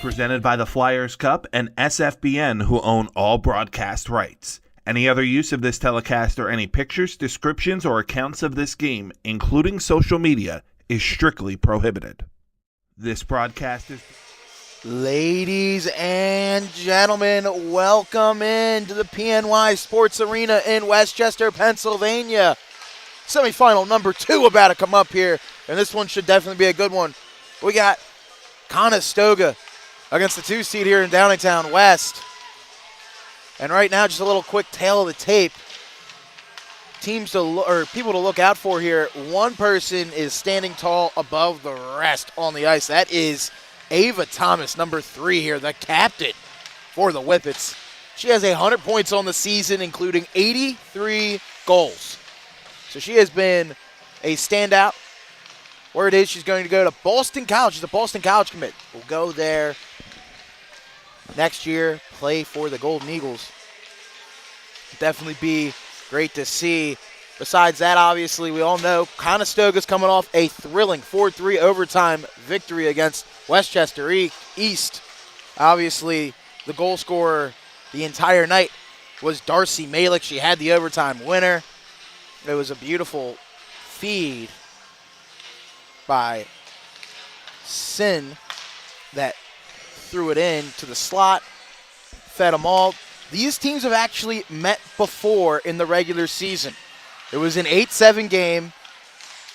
presented by the Flyers Cup and SFBN, who own all broadcast rights. Any other use of this telecast or any pictures, descriptions, or accounts of this game, including social media, is strictly prohibited. This broadcast is... Ladies and gentlemen, welcome in to the PNY Sports Arena in Westchester, Pennsylvania. Semifinal number 2 about to come up here, and this one should definitely be a good one. We got Conestoga against the 2 seed here in Downingtown West. And right now, just a little quick tail of the tape. Teams or people to look out for here. One person is standing tall above the rest on the ice. That is Ava Thomas, number 3 here, the captain for the Whippets. She has 100 points on the season, including 83 goals. So she has been a standout. Word is she's going to go to Boston College. She's a Boston College commit. Will go there next year, play for the Golden Eagles. Definitely be great to see. Besides that, obviously, we all know Conestoga's coming off a thrilling 4-3 overtime victory against Westchester East. Obviously, the goal scorer the entire night was Darcy Malik. She had the overtime winner. It was a beautiful feed by Sin that threw it in to the slot, fed them all. These teams have actually met before in the regular season. It was an 8-7 game,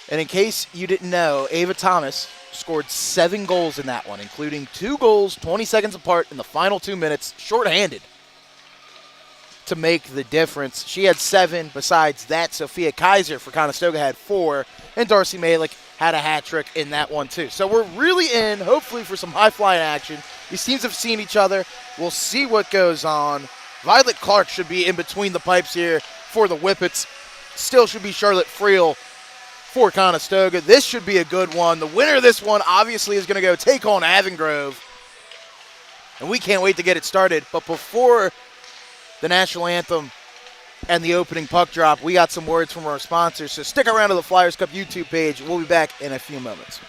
and in case you didn't know, Ava Thomas scored 7 goals in that one, including 2 goals 20 seconds apart in the final 2 minutes, shorthanded, to make the difference. She had 7. Besides that, Sophia Kaiser for Conestoga had 4, and Darcy Malik had a hat trick in that one too. So we're really in, hopefully, for some high-flying action. These teams have seen each other. We'll see what goes on. Violet Clark should be in between the pipes here for the Whippets. Still should be Charlotte Friel for Conestoga. This should be a good one. The winner of this one obviously is going to go take on Avongrove. And we can't wait to get it started. But before the national anthem and the opening puck drop, we got some words from our sponsors. So stick around to the Flyers Cup YouTube page. We'll be back in a few moments.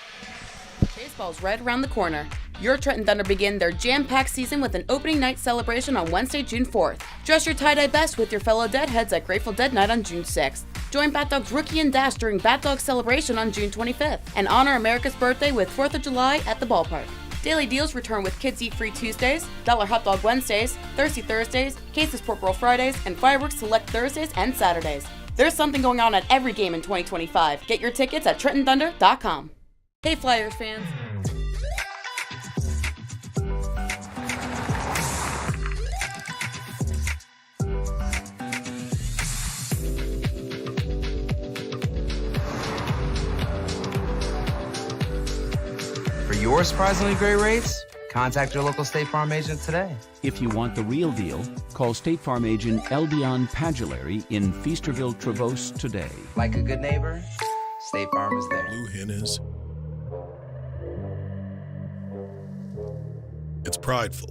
Baseball's right around the corner. Your Trenton Thunder begin their jam-packed season with an opening night celebration on Wednesday, June 4th. Dress your tie-dye best with your fellow Deadheads at Grateful Dead Night on June 6th. Join Bat Dog's Rookie and Dash during Bat Dog Celebration on June 25th. And honor America's birthday with 4th of July at the ballpark. Daily deals return with Kids Eat Free Tuesdays, Dollar Hot Dog Wednesdays, Thirsty Thursdays, Cases Pork Roll Fridays, and Fireworks Select Thursdays and Saturdays. There's something going on at every game in 2025. Get your tickets at TrentonThunder.com. Hey Flyers fans. For your surprisingly great rates, contact your local State Farm agent today. If you want the real deal, call State Farm agent Eldion Padulary in Feasterville, Trevose today. Like a good neighbor, State Farm is there. Blue Hen is. It's prideful,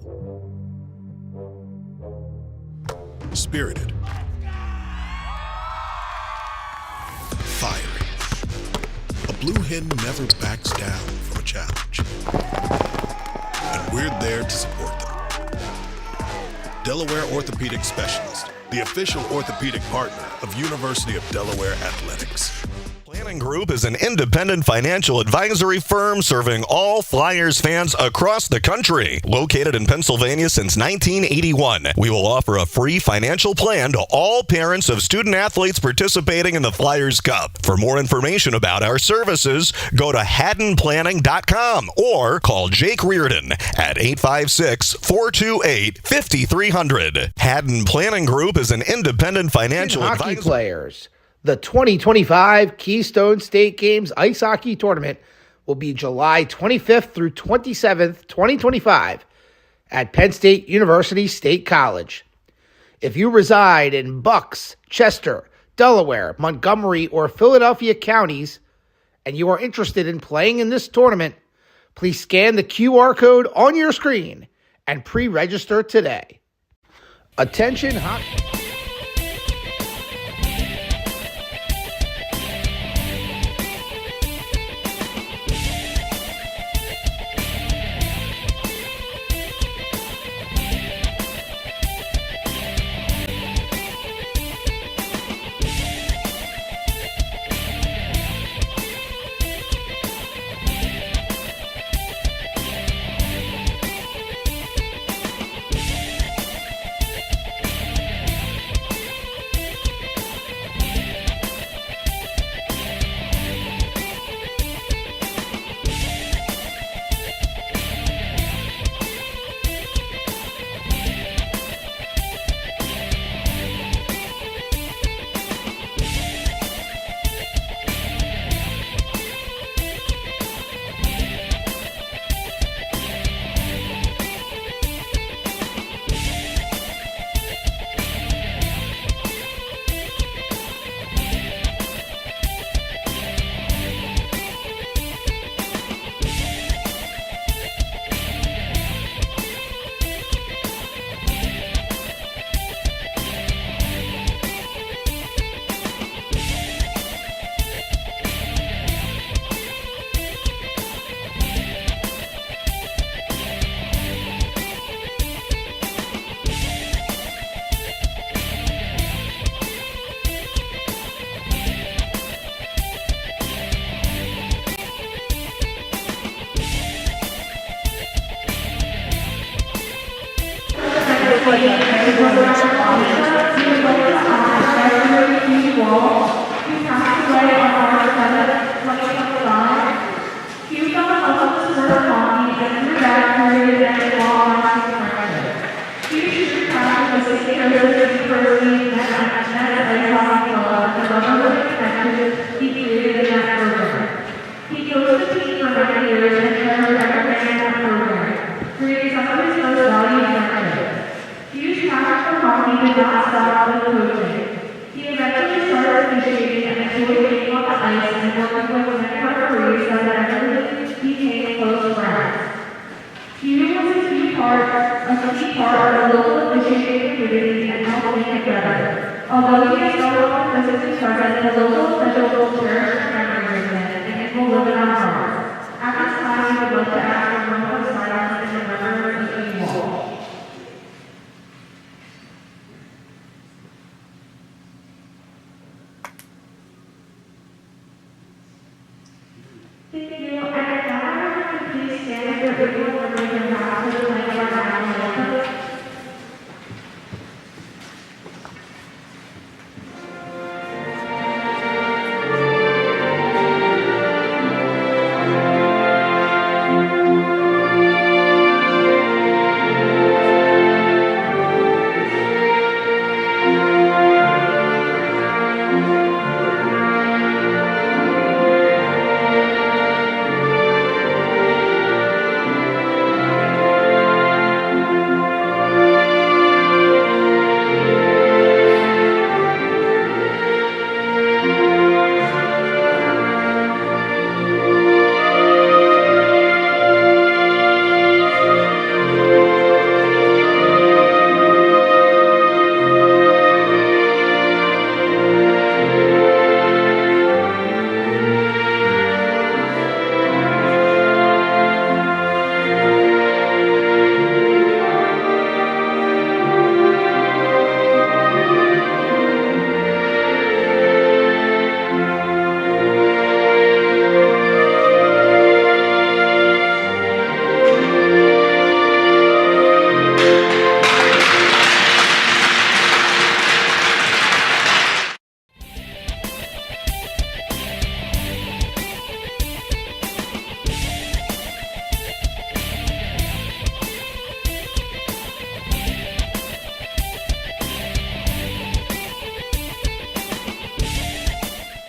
spirited, fiery. A Blue Hen never backs down from a challenge. And we're there to support them. Delaware Orthopedic Specialist, the official orthopedic partner of University of Delaware Athletics. Planning Group is an independent financial advisory firm serving all Flyers fans across the country. Located in Pennsylvania since 1981, we will offer a free financial plan to all parents of student athletes participating in the Flyers Cup. For more information about our services, go to haddonplanning.com or call Jake Reardon at 856-428-5300. Haddon Planning Group is an independent financial hockey advisor. Players. The 2025 Keystone State Games Ice Hockey Tournament will be July 25th through 27th, 2025 at Penn State University State College. If you reside in Bucks, Chester, Delaware, Montgomery, or Philadelphia counties, and you are interested in playing in this tournament, please scan the QR code on your screen and pre-register today. Attention hockey.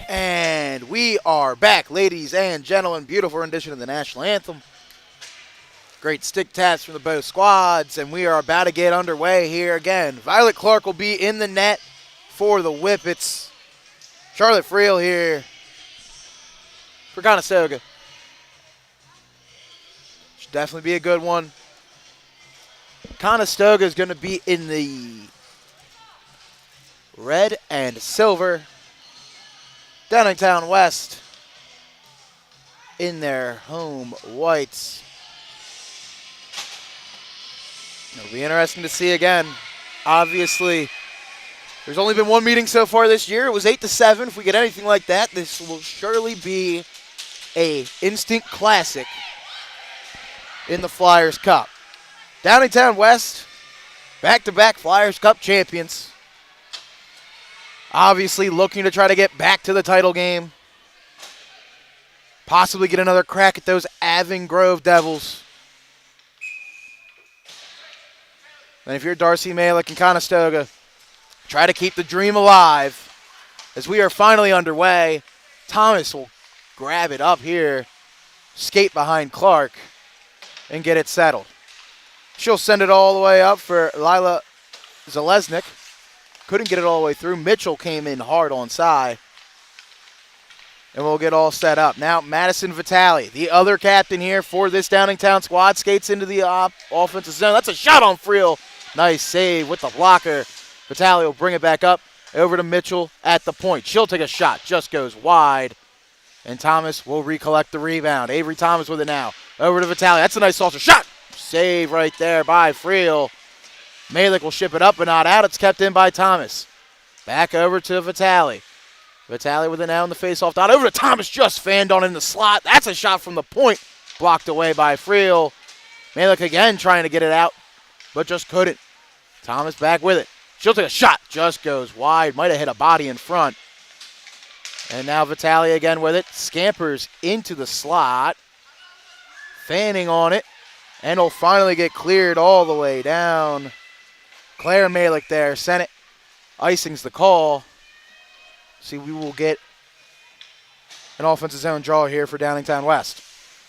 And we are back, ladies and gentlemen. Beautiful rendition of the national anthem. Great stick taps from the both squads, and we are about to get underway here again. Violet Clark will be in the net for the Whippets. Charlotte Friel here for Conestoga. Should definitely be a good one. Conestoga is going to be in the red and silver. Downingtown West in their home whites. It'll be interesting to see again. Obviously, there's only been one meeting so far this year. It was 8-7. If we get anything like that, this will surely be a instant classic in the Flyers Cup. Downingtown West, back-to-back Flyers Cup champions. Obviously looking to try to get back to the title game. Possibly get another crack at those Avon Grove Devils. And if you're Darcy Malik and Conestoga, try to keep the dream alive as we are finally underway. Thomas will grab it up here, skate behind Clark, and get it settled. She'll send it all the way up for Lila Zalesnik. Couldn't get it all the way through. Mitchell came in hard on side. And we'll get all set up. Now, Madison Vitale, the other captain here for this Downingtown squad, skates into the offensive zone. That's a shot on Friel. Nice save with the blocker. Vitale will bring it back up over to Mitchell at the point. She'll take a shot. Just goes wide. And Thomas will recollect the rebound. Avery Thomas with it now. Over to Vitale. That's a nice saucer shot. Save right there by Friel. Malik will ship it up but not out. It's kept in by Thomas. Back over to Vitale. Vitale with it now in the face-off dot. Over to Thomas, just fanned on in the slot. That's a shot from the point. Blocked away by Friel. Malik again trying to get it out, but just couldn't. Thomas back with it. She'll take a shot. Just goes wide. Might have hit a body in front. And now Vitale again with it. Scampers into the slot. Fanning on it. And will finally get cleared all the way down. Claire Malick there. Sent it. Icing's the call. See, we will get an offensive zone draw here for Downingtown West.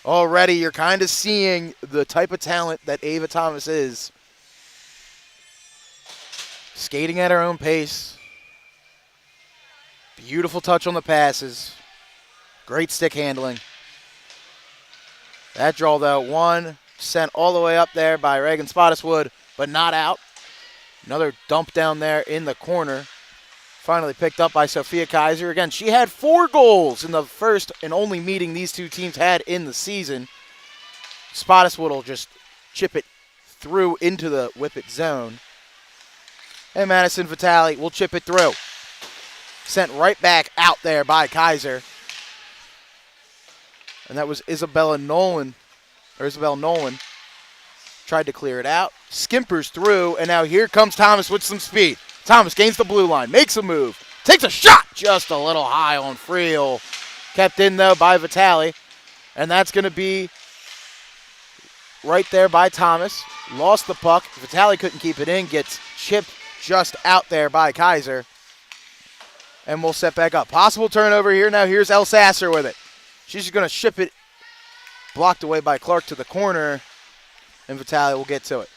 Already you're kind of seeing the type of talent that Ava Thomas is. Skating at her own pace. Beautiful touch on the passes. Great stick handling. That draw, though, one sent all the way up there by Reagan Spottiswood, but not out. Another dump down there in the corner. Finally picked up by Sophia Kaiser. Again, she had 4 goals in the first and only meeting these two teams had in the season. Spottiswood will just chip it through into the Whippet zone. And Madison Vitale will chip it through. Sent right back out there by Kaiser. And that was Isabella Nolan. Tried to clear it out. Skimpers through, and now here comes Thomas with some speed. Thomas gains the blue line, makes a move, takes a shot, just a little high on Friel. Kept in, though, by Vitale. And that's going to be right there by Thomas. Lost the puck. Vitale couldn't keep it in, gets chipped just out there by Kaiser. And we'll set back up. Possible turnover here. Now here's El Sasser with it. She's just going to ship it, blocked away by Clark to the corner, and Vitale will get to it.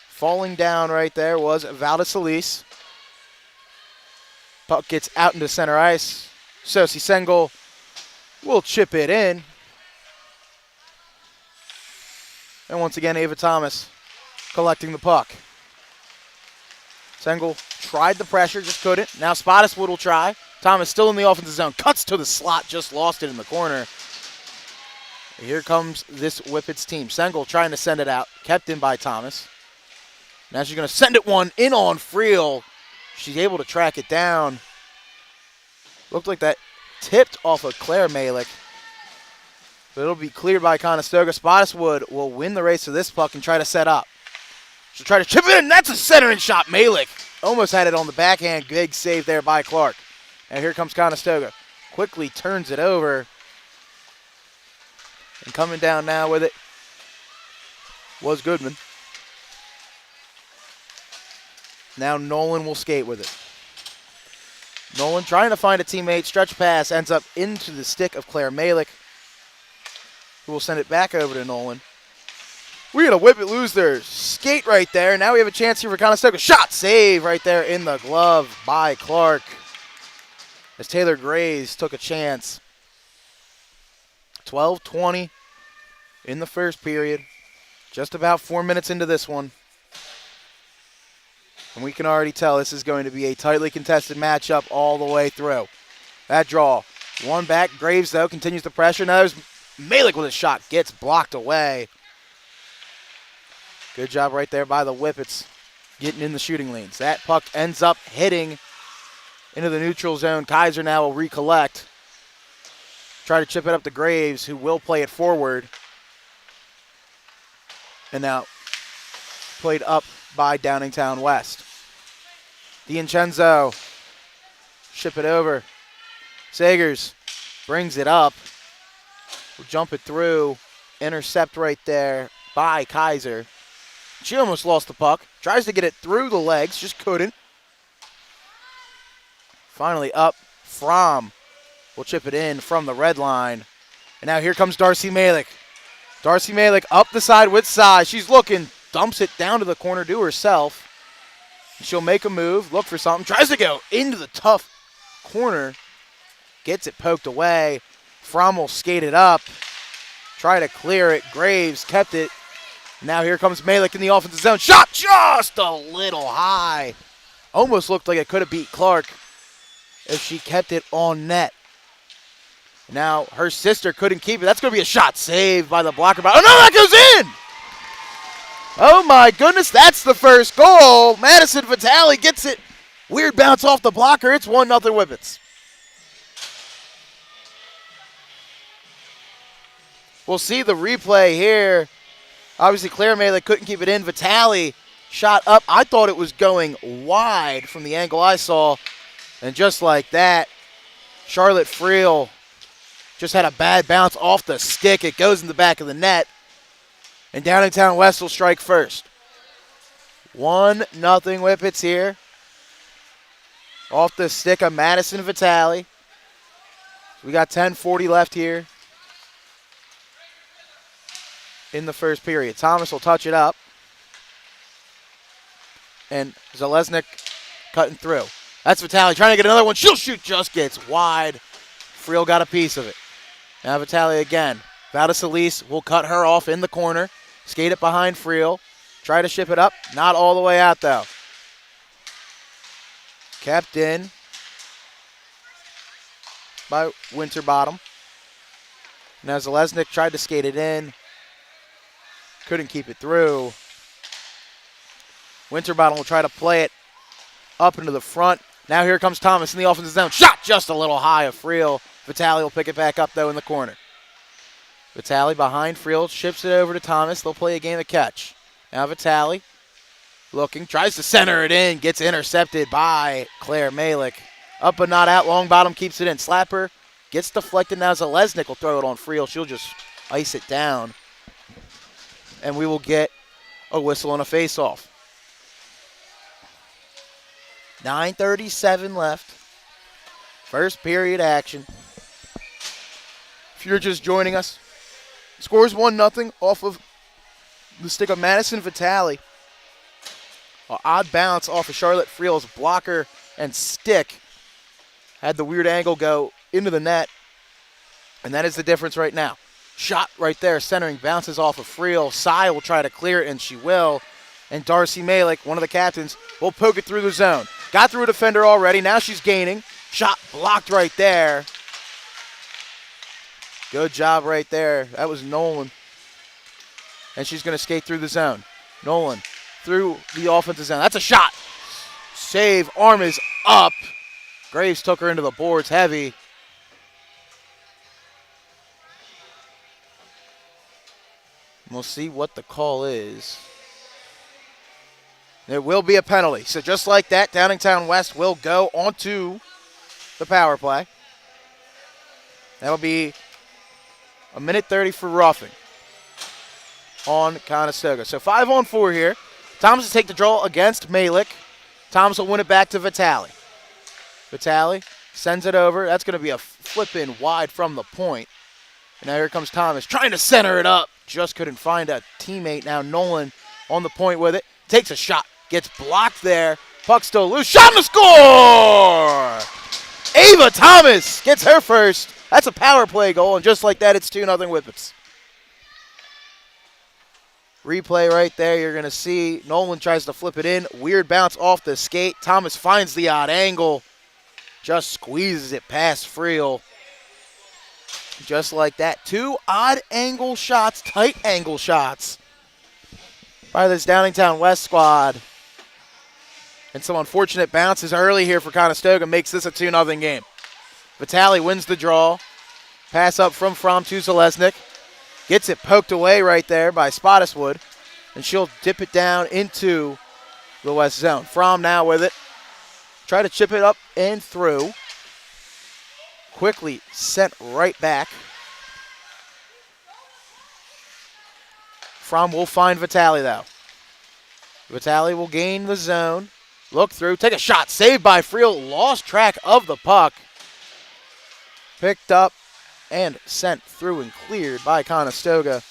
Falling down right there was Valdez Solis. Puck gets out into center ice. Sosie Sengel will chip it in. And once again, Ava Thomas collecting the puck. Sengel tried the pressure, just couldn't. Now Spottiswood will try. Thomas still in the offensive zone. Cuts to the slot, just lost it in the corner. Here comes this Whippets team. Sengel trying to send it out. Kept in by Thomas. Now she's going to send it one in on Friel. She's able to track it down. Looked like that tipped off of Claire Malick. But it'll be cleared by Conestoga. Spottiswood will win the race to this puck and try to set up. She'll try to chip it in. That's a centering shot. Malick almost had it on the backhand. Big save there by Clark. And here comes Conestoga. Quickly turns it over. And coming down now with it was Goodman. Now Nolan will skate with it. Nolan trying to find a teammate. Stretch pass ends up into the stick of Claire Malick, who will send it back over to Nolan. We got a Whippet lose their skate right there. Now we have a chance here for Conestoga. Shot save right there in the glove by Clark, as Taylor Grays took a chance. 12:20 in the first period. Just about 4 minutes into this one. And we can already tell this is going to be a tightly contested matchup all the way through. That draw. One back. Graves, though, continues the pressure. Now there's Malick with a shot. Gets blocked away. Good job right there by the Whippets getting in the shooting lanes. That puck ends up hitting into the neutral zone. Kaiser now will recollect. Try to chip it up to Graves, who will play it forward. And now played up by Downingtown West. DiIncenzo, ship it over. Sagers brings it up. Will jump it through. Intercept right there by Kaiser. She almost lost the puck. Tries to get it through the legs, just couldn't. Finally up. Fromm will chip it in from the red line. And now here comes Darcy Malick. Darcy Malick up the side with size. She's looking. Dumps it down to the corner to herself. She'll make a move, look for something. Tries to go into the tough corner. Gets it poked away. Fromm will skate it up. Try to clear it. Graves kept it. Now here comes Malick in the offensive zone. Shot just a little high. Almost looked like it could have beat Clark if she kept it on net. Now her sister couldn't keep it. That's going to be a shot saved by the blocker. Oh, no, that goes in! Oh, my goodness, that's the first goal. Madison Vitale gets it. Weird bounce off the blocker. It's 1-0 Whippets. We'll see the replay here. Obviously, Claire Malick couldn't keep it in. Vitale Shot up. I thought it was going wide from the angle I saw. And just like that, Charlotte Friel just had a bad bounce off the stick. It goes in the back of the net. And Downingtown West will strike first. 1-0 Whippets here. Off the stick of Madison Vitale. We got 10:40 left here in the first period. Thomas will touch it up. And Zalesnik cutting through. That's Vitale trying to get another one. She'll shoot, just gets wide. Friel got a piece of it. Now Vitale again. Valdesalise will cut her off in the corner. Skate it behind Friel. Try to ship it up. Not all the way out, though. Kept in by Winterbottom. Now Zalesnik tried to skate it in. Couldn't keep it through. Winterbottom will try to play it up into the front. Now here comes Thomas in the offensive zone. Shot just a little high of Friel. Vitale will pick it back up, though, in the corner. Vitale behind Friel, ships it over to Thomas. They'll play a game of catch. Now Vitale looking, tries to center it in, gets intercepted by Claire Malik. Up but not out, long bottom keeps it in. Slapper gets deflected. Now Zalesnik will throw it on Friel. She'll just ice it down. And we will get a whistle and a face-off. 9:37 left. First period action. If you're just joining us, scores 1-0 off of the stick of Madison Vitale. An odd bounce off of Charlotte Friel's blocker and stick. Had the weird angle go into the net. And that is the difference right now. Shot right there, centering, bounces off of Friel. Sai will try to clear it, and she will. And Darcy Malik, one of the captains, will poke it through the zone. Got through a defender already. Now she's gaining. Shot blocked right there. Good job right there. That was Nolan. And she's going to skate through the zone. Nolan through the offensive zone. That's a shot. Save. Arm is up. Graves took her into the boards heavy. We'll see what the call is. There will be a penalty. So just like that, Downingtown West will go onto the power play. That'll be a minute 30 for roughing on Conestoga. So 5-on-4 here. Thomas will take the draw against Malik. Thomas will win it back to Vitale. Vitale sends it over. That's going to be a flip in wide from the point. And now here comes Thomas trying to center it up. Just couldn't find a teammate. Now Nolan on the point with it. Takes a shot. Gets blocked there. Puck still loose. Shot and a score! Ava Thomas gets her first. That's a power play goal. And just like that, it's 2-0 Whippets. Replay right there. You're going to see Nolan tries to flip it in. Weird bounce off the skate. Thomas finds the odd angle. Just squeezes it past Friel. Just like that. Two odd angle shots, tight angle shots by this Downingtown West squad. And some unfortunate bounces early here for Conestoga makes this a 2-0 game. Vitale wins the draw. Pass up from to Zalesnik. Gets it poked away right there by Spottiswood. And she'll dip it down into the West zone. Fromm now with it. Try to chip it up and through. Quickly sent right back. Fromm will find Vitale though. Vitale will gain the zone. Look through, take a shot. Saved by Friel. Lost track of the puck. Picked up and sent through and cleared by Conestoga.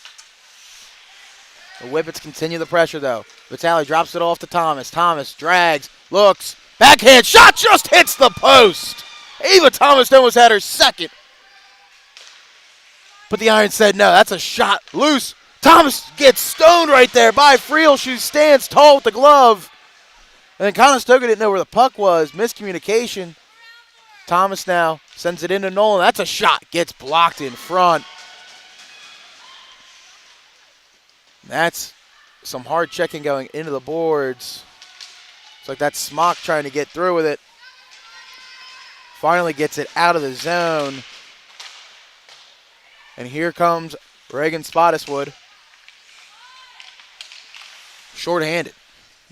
The Whippets continue the pressure though. Vitale drops it off to Thomas. Thomas drags, looks, backhand shot just hits the post. Ava Thomas almost had her second. But the Iron said no, that's a shot loose. Thomas gets stoned right there by Friel. She stands tall with the glove. And then Conestoga didn't know where the puck was. Miscommunication. Thomas now sends it into Nolan. That's a shot. Gets blocked in front. That's some hard checking going into the boards. It's like that's Smock trying to get through with it. Finally gets it out of the zone. And here comes Reagan Spottiswood. Short-handed.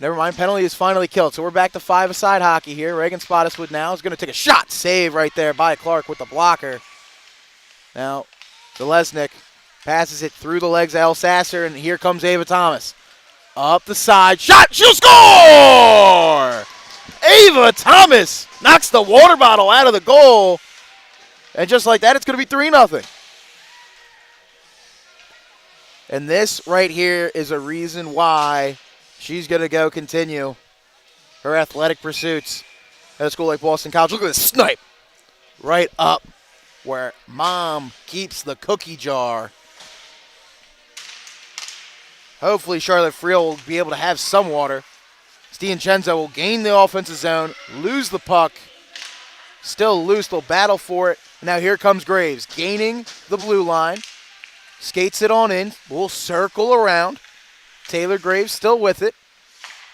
Never mind, penalty is finally killed. So we're back to 5-a-side hockey here. Reagan Spottiswoode now is going to take a shot. Save right there by Clark with the blocker. Now, Zalesnik passes it through the legs of El Sasser, and here comes Ava Thomas. Up the side, shot, she'll score! Ava Thomas knocks the water bottle out of the goal. And just like that, it's going to be 3-0. And this right here is a reason why she's going to go continue her athletic pursuits at a school like Boston College. Look at this snipe right up where Mom keeps the cookie jar. Hopefully Charlotte Friel will be able to have some water. Stiancenzo will gain the offensive zone, lose the puck. Still loose, they'll battle for it. Now here comes Graves, gaining the blue line. Skates it on in, will circle around. Taylor Graves still with it.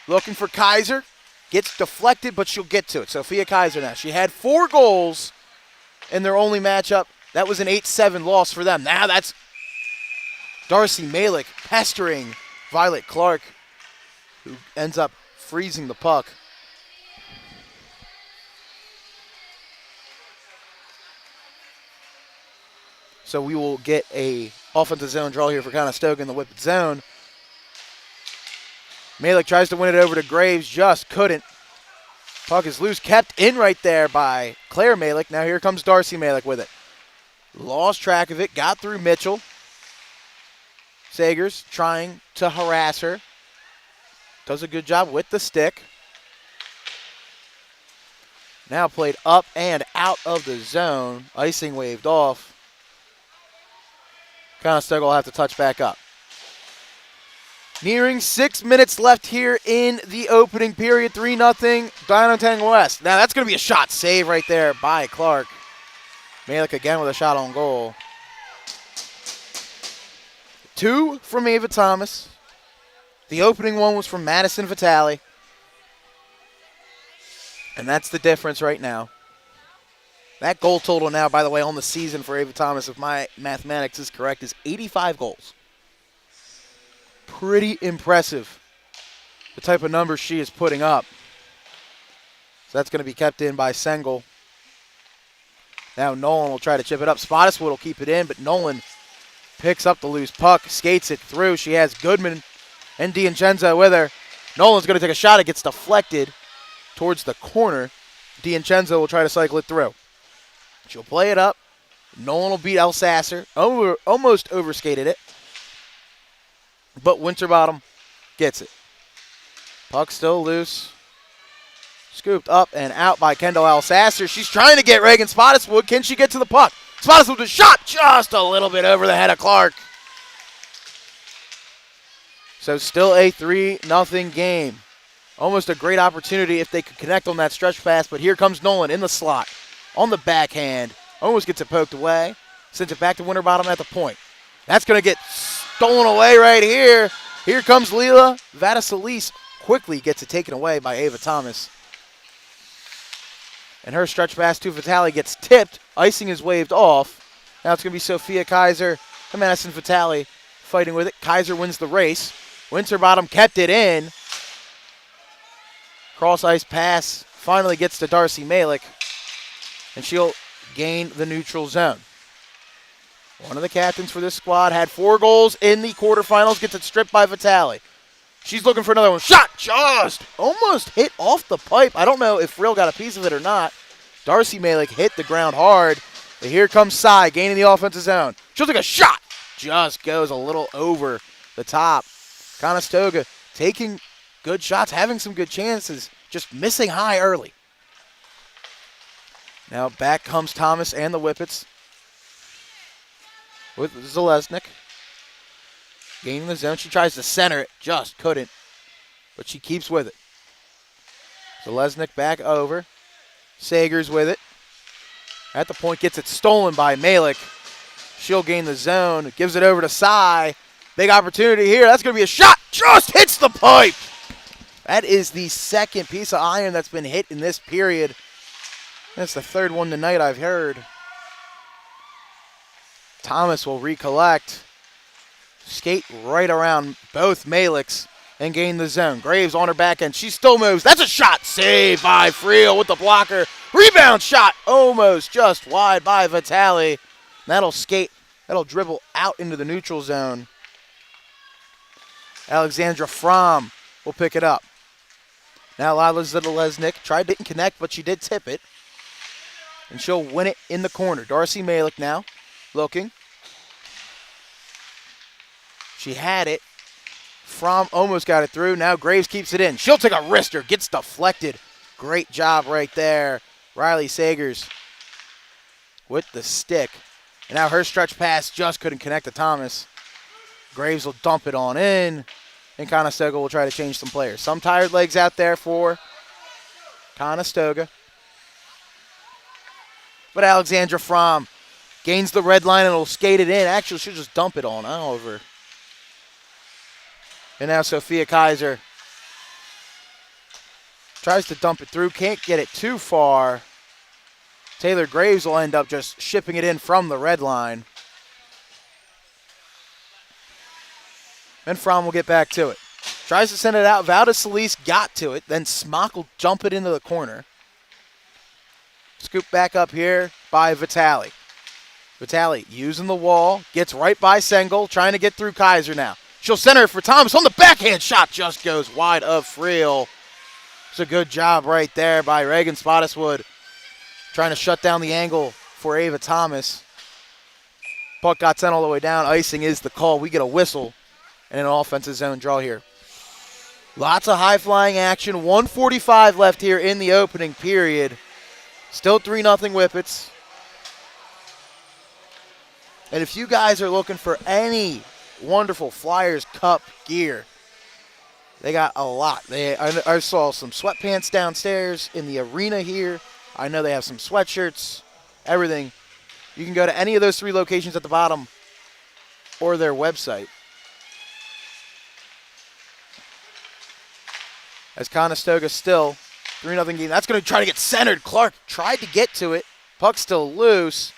Looking for Kaiser. Gets deflected, but she'll get to it. Sophia Kaiser now. She had 4 goals in their only matchup. That was an 8-7 loss for them. Now that's Darcy Malik pestering Violet Clark, who ends up freezing the puck. So we will get a offensive zone draw here for Conestoga in the Whippet zone. Malik tries to win it over to Graves, just couldn't. Puck is loose, kept in right there by Claire Malik. Now here comes Darcy Malik with it. Lost track of it, got through Mitchell. Sagers trying to harass her. Does a good job with the stick. Now played up and out of the zone. Icing waved off. Conestoga will have to touch back up. Nearing 6 minutes left here in the opening period. 3-0 Downingtown West. Now that's going to be a shot. Save right there by Clark. Malik again with a shot on goal. 2 from Ava Thomas. The opening one was from Madison Vitale. And that's the difference right now. That goal total now, by the way, on the season for Ava Thomas, if my mathematics is correct, is 85 goals. Pretty impressive, the type of numbers she is putting up. So that's going to be kept in by Sengel. Now Nolan will try to chip it up. Spottiswoode will keep it in, but Nolan picks up the loose puck, skates it through. She has Goodman and D'Incenzo with her. Nolan's going to take a shot. It gets deflected towards the corner. D'Incenzo will try to cycle it through. She'll play it up. Nolan will beat El Sasser. Almost overskated it. But Winterbottom gets it. Puck still loose. Scooped up and out by Kendall Alsasser. She's trying to get Reagan Spottiswoode. Can she get to the puck? Spottiswoode with a shot just a little bit over the head of Clark. So still a 3-0 game. Almost a great opportunity if they could connect on that stretch pass, but here comes Nolan in the slot. On the backhand. Almost gets it poked away. Sends it back to Winterbottom at the point. That's going to get stolen away right here. Here comes Leela Vadasalis. Quickly gets it taken away by Ava Thomas. And her stretch pass to Vitale gets tipped. Icing is waved off. Now it's going to be Sophia Kaiser and Madison Vitale fighting with it. Kaiser wins the race. Winterbottom kept it in. Cross ice pass finally gets to Darcy Malik. And she'll gain the neutral zone. One of the captains for this squad had 4 goals in the quarterfinals. Gets it stripped by Vitale. She's looking for another one. Shot just almost hit off the pipe. I don't know if Friel got a piece of it or not. Darcy Malik hit the ground hard. But here comes Cy gaining the offensive zone. She'll take a shot. Just goes a little over the top. Conestoga taking good shots, having some good chances, just missing high early. Now back comes Thomas and the Whippets with Zalesnik. Gaining the zone. She tries to center it. Just couldn't. But she keeps with it. Zalesnik back over. Sagers with it. At the point, gets it stolen by Malik. She'll gain the zone. Gives it over to Cy. Big opportunity here. That's going to be a shot. Just hits the pipe. That is the second piece of iron that's been hit in this period. That's the third one tonight I've heard. Thomas will recollect. Skate right around both Maliks. and gain the zone. Graves on her back end. She still moves. That's a shot. Saved by Friel with the blocker. Rebound shot. Almost just wide by Vitale. That'll skate. That'll dribble out into the neutral zone. Alexandra Fromm will pick it up. Now Lila Zidalesnik didn't connect, but she did tip it. And she'll win it in the corner. Darcy Malik now looking. She had it. Fromm almost got it through. Now Graves keeps it in. She'll take a wrister. Gets deflected. Great job right there. Riley Sagers with the stick. And now her stretch pass just couldn't connect to Thomas. Graves will dump it on in. And Conestoga will try to change some players. Some tired legs out there for Conestoga. But Alexandra Fromm gains the red line and will skate it in. Actually, she'll just dump it on Oliver. And now Sophia Kaiser tries to dump it through. Can't get it too far. Taylor Graves will end up just shipping it in from the red line. And Fromm will get back to it. Tries to send it out. Valda Solis got to it. Then Smock will jump it into the corner. Scoop back up here by Vitale. Vitale using the wall. Gets right by Sengel. Trying to get through Kaiser now. She'll center for Thomas on the backhand shot. Just goes wide of Friel. It's a good job right there by Reagan Spottiswoode. Trying to shut down the angle for Ava Thomas. Puck got sent all the way down. Icing is the call. We get a whistle and an offensive zone draw here. Lots of high-flying action. 1:45 left here in the opening period. Still 3-0 Whippets. And if you guys are looking for any wonderful Flyers Cup gear, they got a lot. I saw some sweatpants downstairs in the arena here. I know they have some sweatshirts, everything. You can go to any of those 3 locations at the bottom or their website. As Conestoga still 3-0 game. That's going to try to get centered. Clark tried to get to it. Puck still loose.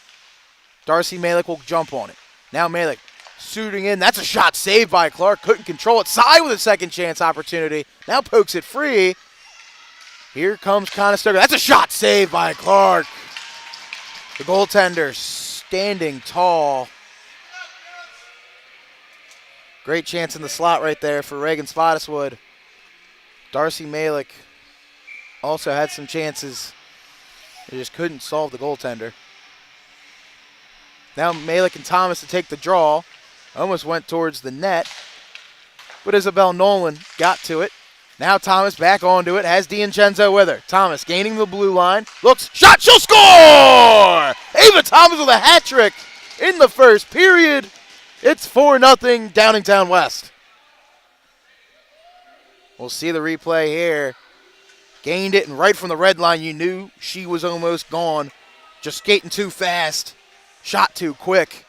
Darcy Malik will jump on it. Now Malik shooting in. That's a shot saved by Clark. Couldn't control it. Cy with a second chance opportunity. Now pokes it free. Here comes Conestoga. That's a shot saved by Clark. The goaltender standing tall. Great chance in the slot right there for Reagan Spottiswoode. Darcy Malik also had some chances. They just couldn't solve the goaltender. Now Malik and Thomas to take the draw. Almost went towards the net. But Isabel Nolan got to it. Now Thomas back onto it. Has DiIncenzo with her. Thomas gaining the blue line. Looks. Shot. She'll score! Ava Thomas with a hat trick in the first period. It's 4-0 Downingtown West. We'll see the replay here. Gained it, and right from the red line, you knew she was almost gone. Just skating too fast. Shot too quick.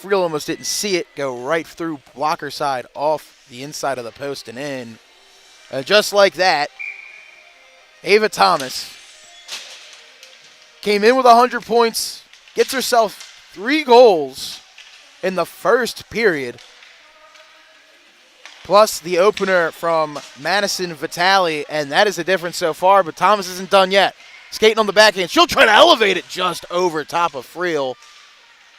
Friel almost didn't see it go right through blocker side off the inside of the post and in. And just like that, Ava Thomas came in with 100 points, gets herself 3 goals in the first period, plus the opener from Madison Vitale, and that is the difference so far, but Thomas isn't done yet. Skating on the backhand. She'll try to elevate it just over top of Friel.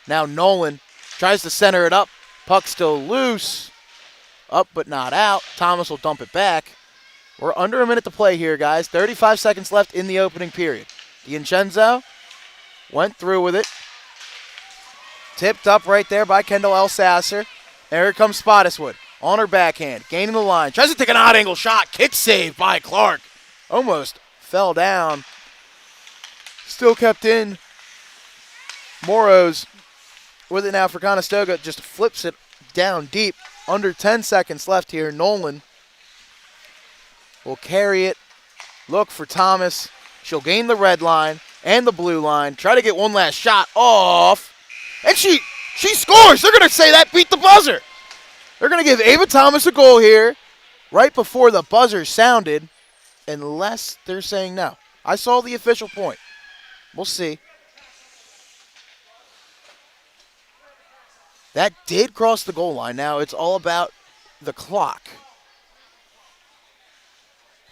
Now Nolan tries to center it up. Puck still loose. Up but not out. Thomas will dump it back. We're under a minute to play here, guys. 35 seconds left in the opening period. DiIncenzo went through with it. Tipped up right there by Kendall Elsasser. There comes Spottiswoode on her backhand. Gaining the line. Tries to take an odd angle shot. Kick save by Clark. Almost fell down. Still kept in. Moros with it now for Conestoga. Just flips it down deep. Under 10 seconds left here. Nolan will carry it. Look for Thomas. She'll gain the red line and the blue line. Try to get one last shot off. And she scores. They're going to say that beat the buzzer. They're going to give Ava Thomas a goal here right before the buzzer sounded, unless they're saying no. I saw the official point. We'll see. That did cross the goal line. Now it's all about the clock.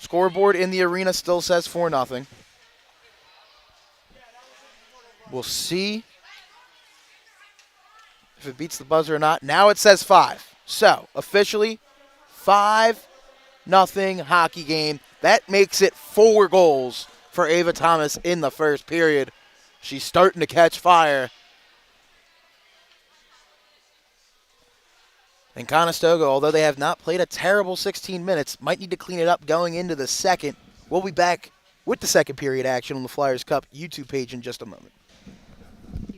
Scoreboard in the arena still says 4-0. We'll see if it beats the buzzer or not. Now it says 5. So, officially, 5-0 hockey game. That makes it 4 goals for Ava Thomas in the first period. She's starting to catch fire. And Conestoga, although they have not played a terrible 16 minutes, might need to clean it up going into the second. We'll be back with the second period action on the Flyers Cup YouTube page in just a moment.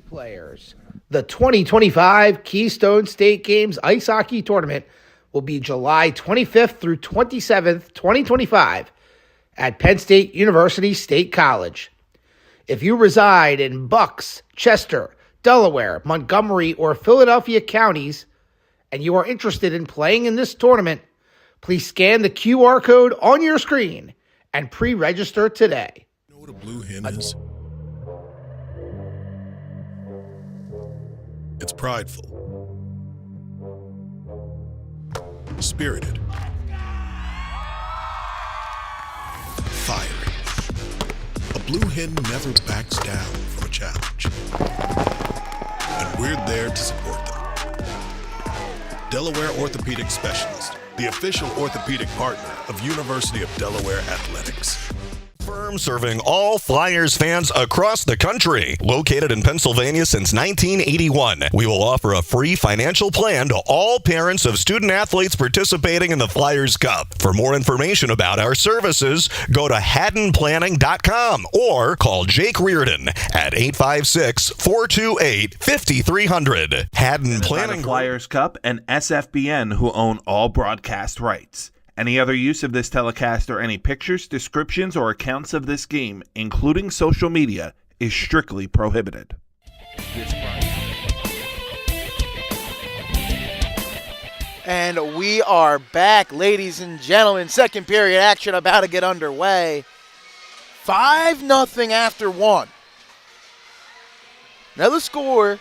Players. The 2025 Keystone State Games Ice Hockey Tournament will be July 25th through 27th, 2025 at Penn State University State College. If you reside in Bucks, Chester, Delaware, Montgomery, or Philadelphia counties, and you are interested in playing in this tournament, please scan the QR code on your screen and pre-register today. You know what a blue hen is? It's prideful, spirited, fiery. A blue hen never backs down from a challenge. And we're there to support them. Delaware Orthopedic Specialist, the official orthopedic partner of University of Delaware Athletics. Firm serving all Flyers fans across the country. Located in Pennsylvania since 1981, we will offer a free financial plan to all parents of student athletes participating in the Flyers Cup. For more information about our services, go to haddonplanning.com or call Jake Reardon at 856-428-5300. Haddon Planning. The Flyers Cup and SFBN, who own all broadcast rights. Any other use of this telecast or any pictures, descriptions, or accounts of this game, including social media, is strictly prohibited. And we are back, ladies and gentlemen. Second period action about to get underway. 5-0 after 1. Now the score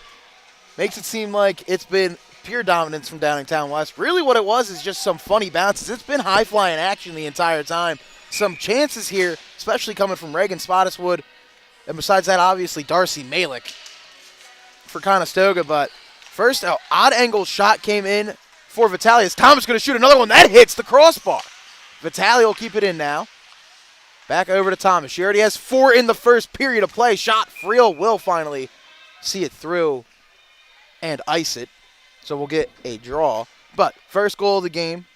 makes it seem like it's been pure dominance from Downingtown West. Really what it was is just some funny bounces. It's been high-flying action the entire time. Some chances here, especially coming from Reagan Spottiswood. And besides that, obviously, Darcy Malik for Conestoga. But first, an odd angle shot came in for Vitalius. Thomas going to shoot another one. That hits the crossbar. Vitali will keep it in now. Back over to Thomas. She already has 4 in the first period of play. Shot. Friel will finally see it through and ice it. So we'll get a draw. But first goal of the game,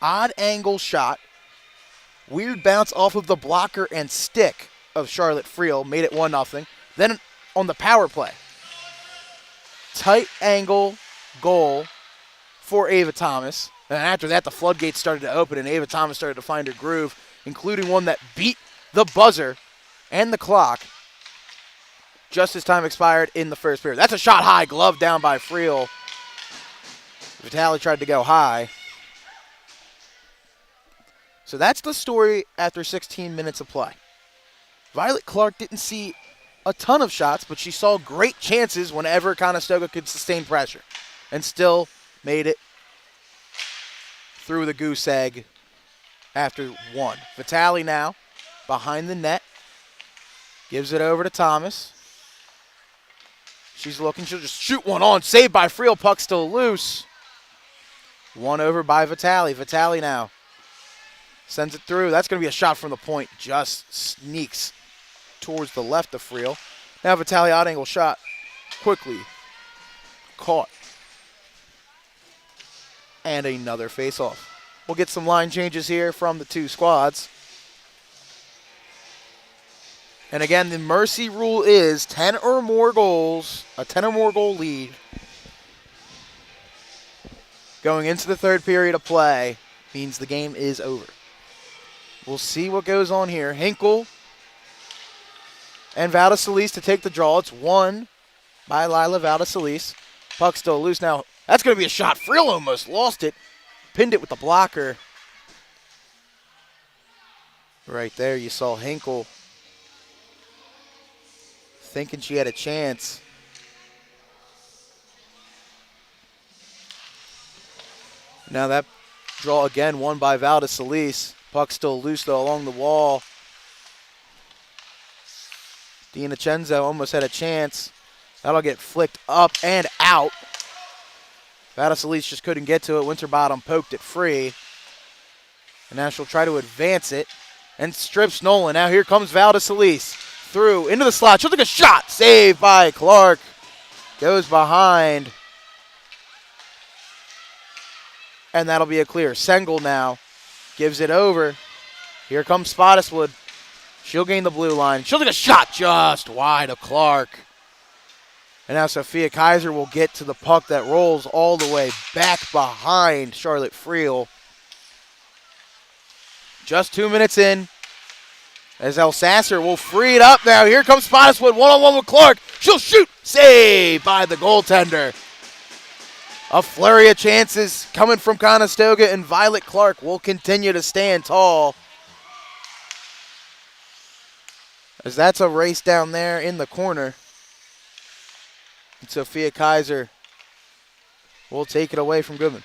odd angle shot. Weird bounce off of the blocker and stick of Charlotte Friel. Made it 1-0. Then on the power play, tight angle goal for Ava Thomas. And after that, the floodgates started to open and Ava Thomas started to find her groove, including one that beat the buzzer and the clock just as time expired in the first period. That's a shot high, glove down by Friel. Vitali tried to go high. So that's the story after 16 minutes of play. Violet Clark didn't see a ton of shots, but she saw great chances whenever Conestoga could sustain pressure and still made it through the goose egg after 1. Vitali now behind the net. Gives it over to Thomas. She's looking. She'll just shoot one on. Saved by Friel. Puck still loose. 1 over by Vitali. Vitali now sends it through. That's going to be a shot from the point. Just sneaks towards the left of Friel. Now Vitali odd angle shot. Quickly caught. And another face-off. We'll get some line changes here from the two squads. And again, the mercy rule is 10 or more goals, a 10 or more goal lead. Going into the third period of play means the game is over. We'll see what goes on here. Hinkle and Valdesalis to take the draw. It's won by Lila Valdesalis. Puck still loose. Now, that's going to be a shot. Friel almost lost it. Pinned it with the blocker. Right there, you saw Hinkle thinking she had a chance. Now that draw again won by Valdesalis. Puck still loose, though, along the wall. DiNicenzo almost had a chance. That'll get flicked up and out. Vadasalis just couldn't get to it. Winterbottom poked it free. And now she'll try to advance it and strips Nolan. Now here comes Vadasalis through into the slot. She'll take a shot. Saved by Clark. Goes behind. And that'll be a clear. Sengel now gives it over. Here comes Spottiswoode. She'll gain the blue line. She'll take a shot just wide of Clark. And now Sophia Kaiser will get to the puck that rolls all the way back behind Charlotte Friel. Just 2 minutes in, as Elsasser will free it up now. Here comes Spottiswoode, one-on-one with Clark. She'll shoot. Saved by the goaltender. A flurry of chances coming from Conestoga, and Violet Clark will continue to stand tall. As that's a race down there in the corner. And Sophia Kaiser will take it away from Goodman.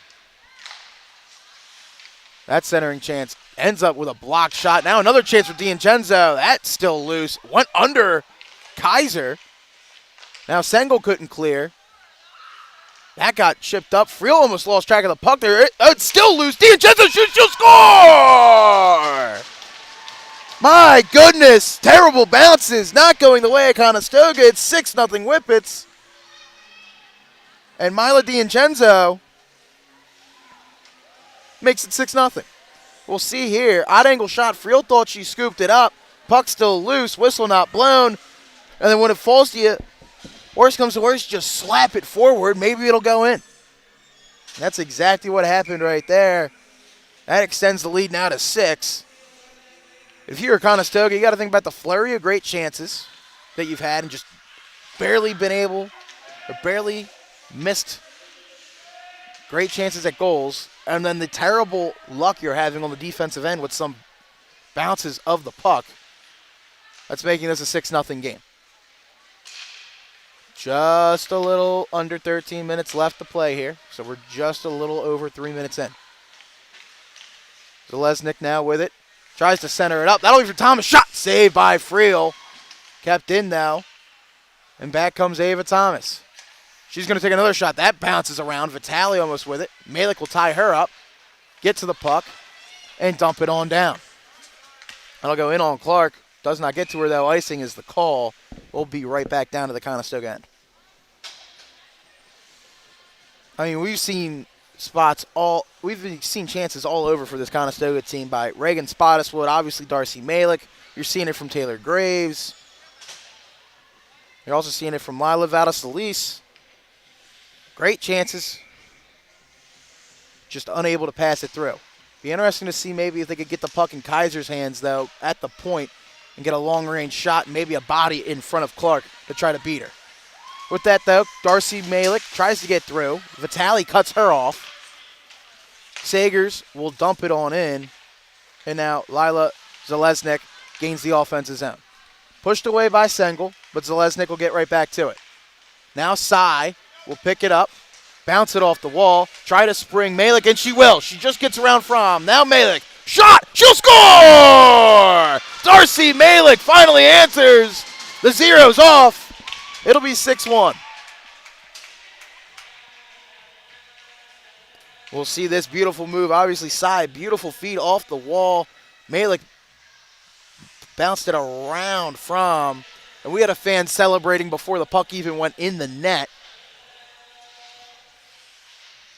That centering chance ends up with a blocked shot. Now another chance for DiNicenzo. That's still loose. Went under Kaiser. Now Sengel couldn't clear. That got chipped up. Friel almost lost track of the puck there. It's still loose. DiNicenzo shoots. She'll score! My goodness. Terrible bounces. Not going the way of Conestoga. It's 6-0 Whippets. And Mila DiNicenzo makes it 6-0. We'll see here. Odd angle shot. Friel thought she scooped it up. Puck still loose. Whistle not blown. And then when it falls to you, worst comes to worst, just slap it forward. Maybe it'll go in. That's exactly what happened right there. That extends the lead now to 6. If you're Conestoga, you got to think about the flurry of great chances that you've had and just barely been able, or barely missed great chances at goals, and then the terrible luck you're having on the defensive end with some bounces of the puck. That's making this a 6-0 game. Just a little under 13 minutes left to play here, so we're just a little over 3 minutes in. Zalesnik now with it. Tries to center it up. That'll be for Thomas. Shot saved by Friel. Kept in now. And back comes Ava Thomas. She's going to take another shot. That bounces around. Vitale almost with it. Malik will tie her up. Get to the puck. And dump it on down. That'll go in on Clark. Does not get to her, though. Icing is the call. We'll be right back down to the Conestoga end. I mean, we've seen chances all over for this Conestoga team by Reagan Spottiswoode, obviously Darcy Malik. You're seeing it from Taylor Graves. You're also seeing it from Lila Vadasalis. Great chances. Just unable to pass it through. Be interesting to see maybe if they could get the puck in Kaiser's hands, though, at the point and get a long-range shot and maybe a body in front of Clark to try to beat her. With that, though, Darcy Malik tries to get through. Vitale cuts her off. Sagers will dump it on in. And now Lila Zalesnik gains the offensive zone. Pushed away by Sengel, but Zalesnik will get right back to it. Now Sai will pick it up, bounce it off the wall, try to spring Malik, and she will. She just gets around from. Now Malik. Shot! She'll score! Darcy Malik finally answers. The zero's off. It'll be 6-1. We'll see this beautiful move. Obviously, Sai, beautiful feed off the wall. Malik bounced it around from. And we had a fan celebrating before the puck even went in the net.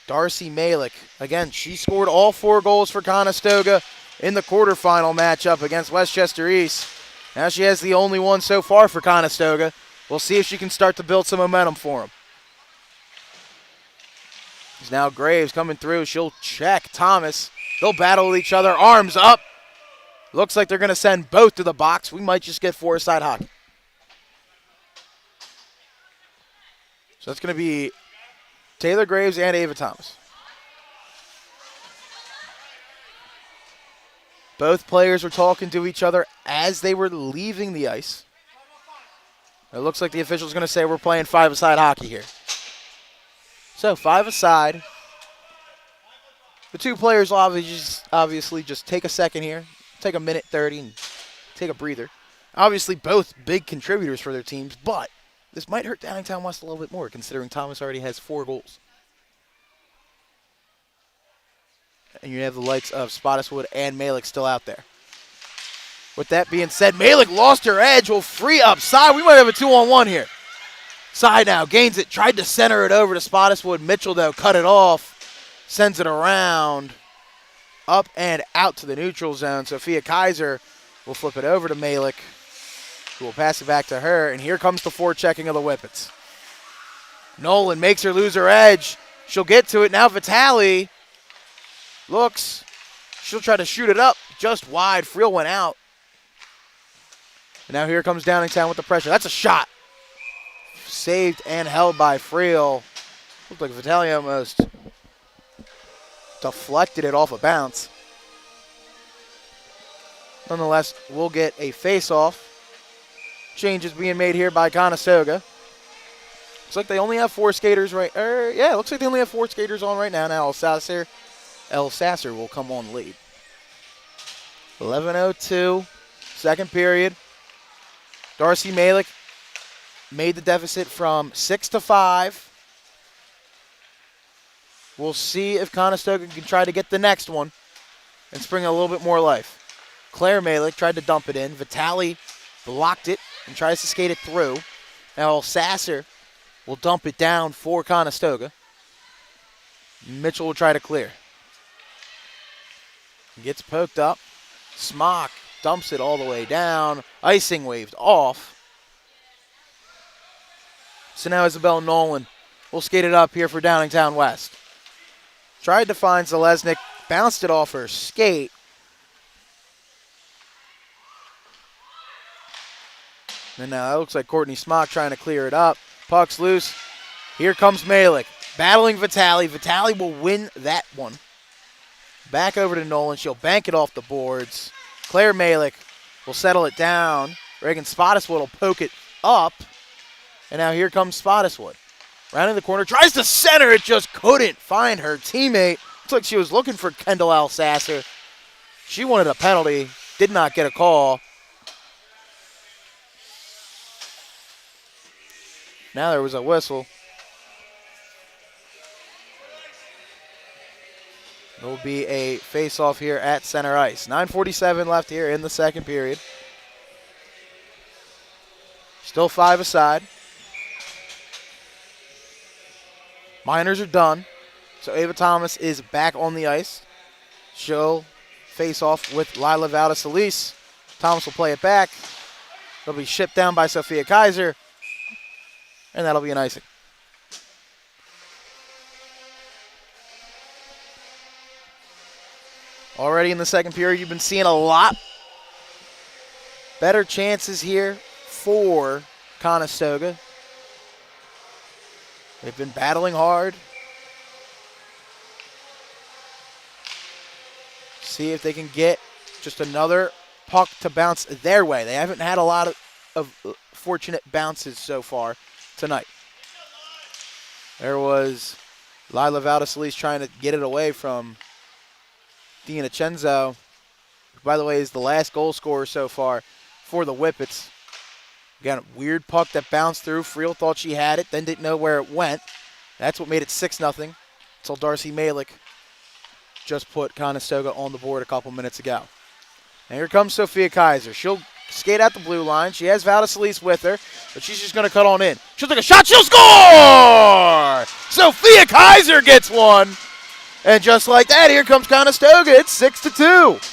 Darcy Malik. Again, she scored all 4 goals for Conestoga in the quarterfinal matchup against Westchester East. Now she has the only one so far for Conestoga. We'll see if she can start to build some momentum for him. There's now Graves coming through. She'll check Thomas. They'll battle with each other. Arms up. Looks like they're going to send both to the box. We might just get 4-side hockey. So that's going to be Taylor Graves and Ava Thomas. Both players were talking to each other as they were leaving the ice. It looks like the official's going to say we're playing 5-a-side hockey here. So 5-a-side. The two players will obviously just take a second here, take a minute 30 and take a breather. Obviously both big contributors for their teams, but this might hurt Downingtown West a little bit more considering Thomas already has 4 goals. And you have the likes of Spottiswoode and Malik still out there. With that being said, Malik lost her edge, will free up side. We might have a 2-on-1 here. Side now, gains it, tried to center it over to Spottiswoode. Mitchell, though, cut it off. Sends it around, up and out to the neutral zone. Sophia Kaiser will flip it over to Malik, who will pass it back to her. And here comes the forechecking of the Whippets. Nolan makes her lose her edge. She'll get to it. Now Vitale looks. She'll try to shoot it up just wide. Friel went out. And now here comes Downingtown with the pressure. That's a shot. Saved and held by Friel. Looked like Vitale almost deflected it off a bounce. Nonetheless, we'll get a face-off. Changes being made here by Conestoga. Looks like they only have 4 skaters right. Yeah, looks like they only have 4 skaters on right now. Now El Sasser will come on late. 11:02, second period. Darcy Malik made the deficit from 6 to 5. We'll see if Conestoga can try to get the next one and spring a little bit more life. Claire Malik tried to dump it in. Vitale blocked it and tries to skate it through. Now Sasser will dump it down for Conestoga. Mitchell will try to clear. Gets poked up. Smock dumps it all the way down. Icing waved off. So now Isabel Nolan will skate it up here for Downingtown West. Tried to find Zalesnik, bounced it off her skate. And now it looks like Courtney Smock trying to clear it up. Puck's loose. Here comes Malik, battling Vitale. Vitale will win that one. Back over to Nolan. She'll bank it off the boards. Claire Malik will settle it down. Reagan Spottiswoode will poke it up. And now here comes Spottiswoode. Rounding the corner, tries to center it, just couldn't find her teammate. Looks like she was looking for Kendall Alsasser. She wanted a penalty, did not get a call. Now there was a whistle. There will be a face-off here at center ice. 9:47 left here in the second period. Still 5 aside. Minors are done. So Ava Thomas is back on the ice. She'll face off with Lila Valdesalise. Thomas will play it back. It'll be shipped down by Sophia Kaiser. And that'll be an icing. Already in the second period, you've been seeing a lot better chances here for Conestoga. They've been battling hard. See if they can get just another puck to bounce their way. They haven't had a lot of fortunate bounces so far tonight. There was Lila Valdesalise trying to get it away from Dina Cenzo, who, by the way, is the last goal scorer so far for the Whippets. Again, a weird puck that bounced through. Friel thought she had it, then didn't know where it went. That's what made it 6-0 until Darcy Malik just put Conestoga on the board a couple minutes ago. And here comes Sophia Kaiser. She'll skate out the blue line. She has Valdesalise with her, but she's just going to cut on in. She'll take a shot. She'll score! Sophia Kaiser gets one. And just like that, here comes Conestoga. It's 6-2.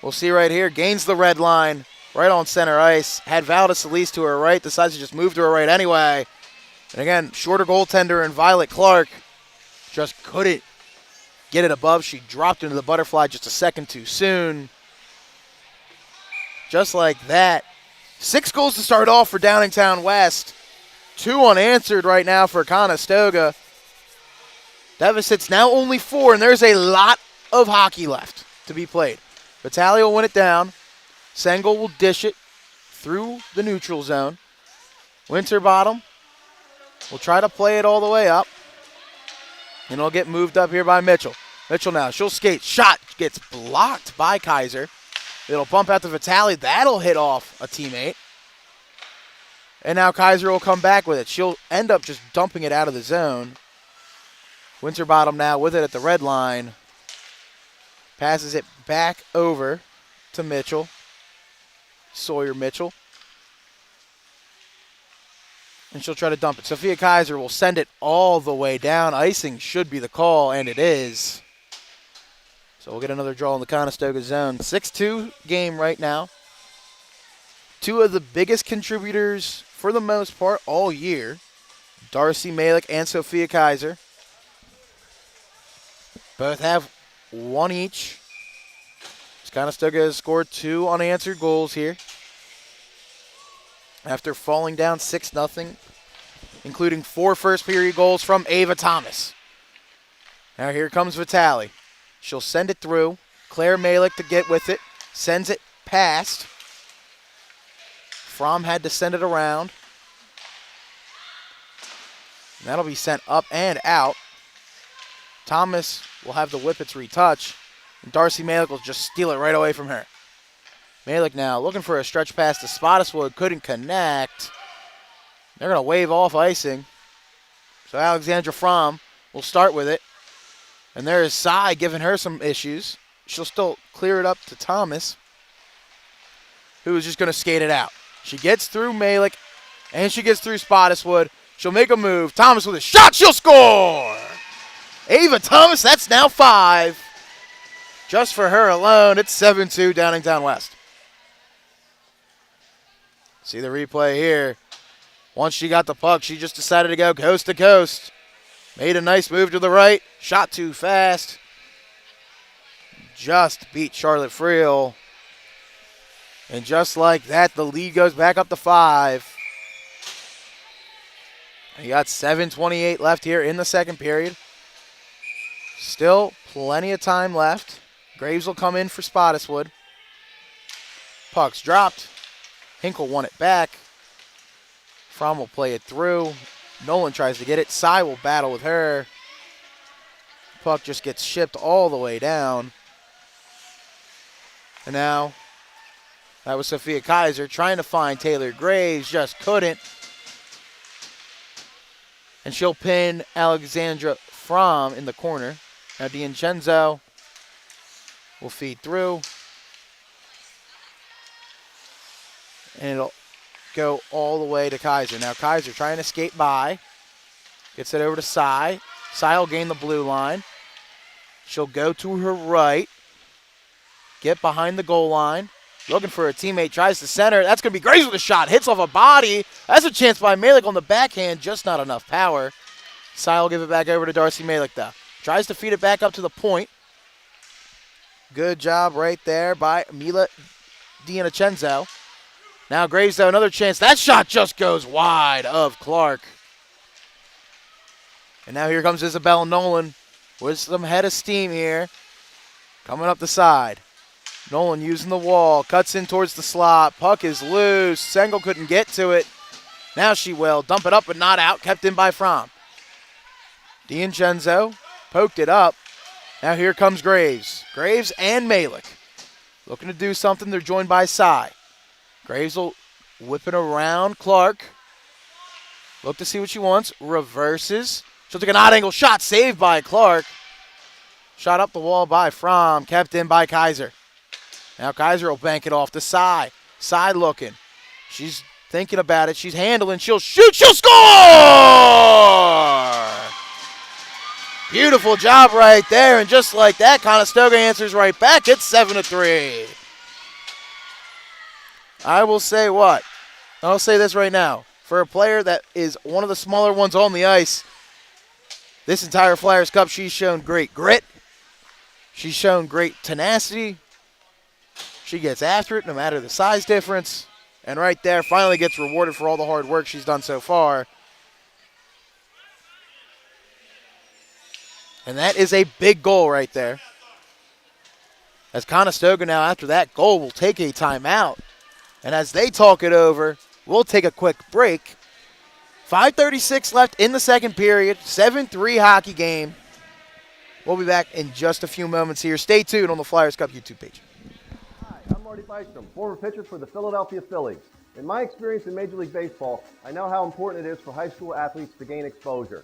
We'll see right here. Gains the red line right on center ice. Had Valdesalise to her right. Decides to just move to her right anyway. And again, shorter goaltender and Violet Clark just couldn't get it above. She dropped into the butterfly just a second too soon. Just like that. 6 goals to start off for Downingtown West. 2 unanswered right now for Conestoga. Deficit's now only 4, and there's a lot of hockey left to be played. Vitale will win it down. Sengel will dish it through the neutral zone. Winterbottom will try to play it all the way up. And it'll get moved up here by Mitchell. Mitchell now, she'll skate. Shot gets blocked by Kaiser. It'll bump out to Vitale. That'll hit off a teammate. And now Kaiser will come back with it. She'll end up just dumping it out of the zone. Winterbottom now with it at the red line. Passes it back over to Mitchell. Sawyer Mitchell. And she'll try to dump it. Sophia Kaiser will send it all the way down. Icing should be the call, and it is. So we'll get another draw in the Conestoga zone. 6-2 game right now. Two of the biggest contributors for the most part all year. Darcy Malik and Sophia Kaiser. Both have one each. Conestoga has scored 2 unanswered goals here after falling down 6-0, including 4 first-period goals from Ava Thomas. Now here comes Vitale. She'll send it through. Claire Malik to get with it. Sends it past. Fromm had to send it around. And that'll be sent up and out. Thomas will have the Whippets retouch. And Darcy Malik will just steal it right away from her. Malik now looking for a stretch pass to Spottiswoode. Couldn't connect. They're going to wave off icing. So Alexandra Fromm will start with it. And there is Cy giving her some issues. She'll still clear it up to Thomas, who is just going to skate it out. She gets through Malik, and she gets through Spottiswoode. She'll make a move. Thomas with a shot. She'll score! Ava Thomas, that's now 5. Just for her alone, it's 7-2 Downingtown West. See the replay here. Once she got the puck, she just decided to go coast to coast. Made a nice move to the right. Shot too fast. Just beat Charlotte Friel. And just like that, the lead goes back up to 5. You got 7:28 left here in the second period. Still plenty of time left. Graves will come in for Spottiswoode. Puck's dropped. Hinkle won it back. Fromm will play it through. Nolan tries to get it. Cy will battle with her. Puck just gets shipped all the way down. And now, that was Sophia Kaiser trying to find Taylor Graves. Just couldn't. And she'll pin Alexandra Fromm in the corner. Now DiNcenzo will feed through. And it'll go all the way to Kaiser. Now Kaiser trying to skate by. Gets it over to Cy. Cy will gain the blue line. She'll go to her right. Get behind the goal line. Looking for a teammate. Tries to center. That's going to be Graves with a shot. Hits off a body. That's a chance by Malik on the backhand. Just not enough power. Cy will give it back over to Darcy Malik though. Tries to feed it back up to the point. Good job right there by Mila DiNcenzo. Now Graves, though, another chance. That shot just goes wide of Clark. And now here comes Isabella Nolan with some head of steam here. Coming up the side. Nolan using the wall. Cuts in towards the slot. Puck is loose. Sengel couldn't get to it. Now she will. Dump it up but not out. Kept in by Fromm. DiNcenzo poked it up. Now here comes Graves. Graves and Malik. Looking to do something. They're joined by Cy. Graves will whip it around Clark. Look to see what she wants. Reverses. She'll take an odd angle shot. Saved by Clark. Shot up the wall by Fromm. Kept in by Kaiser. Now Kaiser will bank it off to Cy. Cy looking. She's thinking about it. She's handling. She'll shoot. She'll score! Beautiful job right there. And just like that, Conestoga answers right back. It's 7-3. I will say what? I'll say this right now. For a player that is one of the smaller ones on the ice, this entire Flyers Cup, she's shown great grit. She's shown great tenacity. She gets after it no matter the size difference. And right there, finally gets rewarded for all the hard work she's done so far. And that is a big goal right there. As Conestoga now, after that goal, will take a timeout. And as they talk it over, we'll take a quick break. 5:36 left in the second period. 7-3 hockey game. We'll be back in just a few moments here. Stay tuned on the Flyers Cup YouTube page. Hi, I'm Marty Bystrom, former pitcher for the Philadelphia Phillies. In my experience in Major League Baseball, I know how important it is for high school athletes to gain exposure.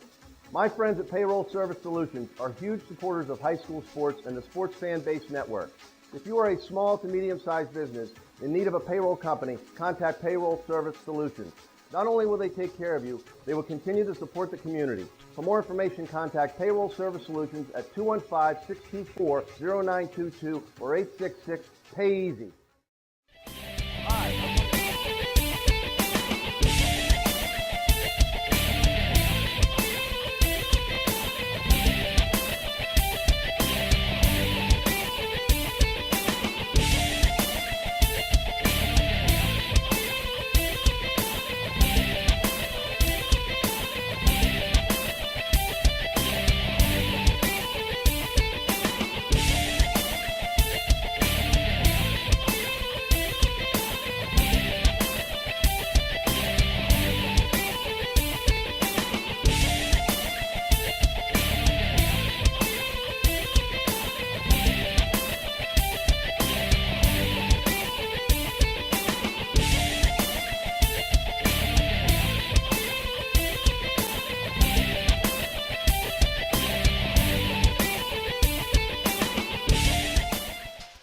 My friends at Payroll Service Solutions are huge supporters of high school sports and the Sports Fan Base Network. If you are a small to medium-sized business in need of a payroll company, contact Payroll Service Solutions. Not only will they take care of you, they will continue to support the community. For more information, contact Payroll Service Solutions at 215-624-0922 or 866-PAY-EASY.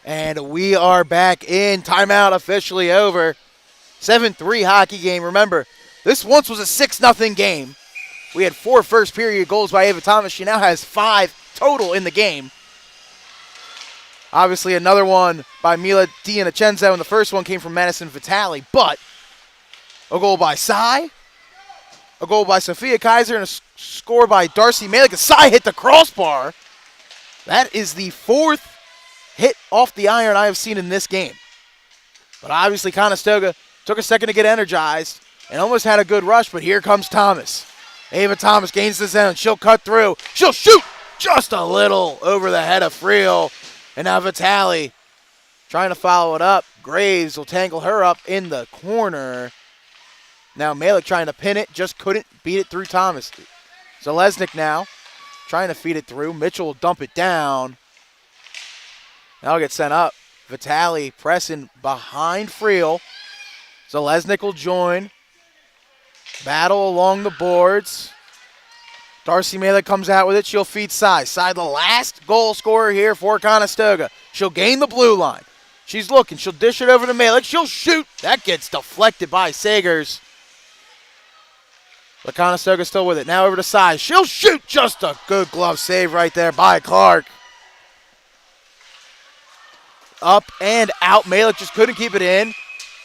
And we are back in. Timeout officially over. 7-3 hockey game. Remember, this once was a 6-0 game. We had 4 first period goals by Ava Thomas. She now has 5 total in the game. Obviously, another one by Mila Dianacenzo, and the first one came from Madison Vitale. But a goal by Cy, a goal by Sophia Kaiser, and a score by Darcy Malik. Cy hit the crossbar. That is the 4th hit off the iron I have seen in this game. But obviously Conestoga took a second to get energized and almost had a good rush, but here comes Thomas. Ava Thomas gains the zone. She'll cut through. She'll shoot just a little over the head of Friel. And now Vitale trying to follow it up. Graves will tangle her up in the corner. Now Malik trying to pin it, just couldn't beat it through Thomas. Zalesnik now trying to feed it through. Mitchell will dump it down. That'll get sent up. Vitale pressing behind Friel. Zalesnik will join. Battle along the boards. Darcy Malik comes out with it. She'll feed Cy. Cy, the last goal scorer here for Conestoga. She'll gain the blue line. She's looking. She'll dish it over to Malik. She'll shoot. That gets deflected by Sagers. But Conestoga still with it. Now over to Cy. She'll shoot. Just a good glove save right there by Clark. Up and out. Malik just couldn't keep it in.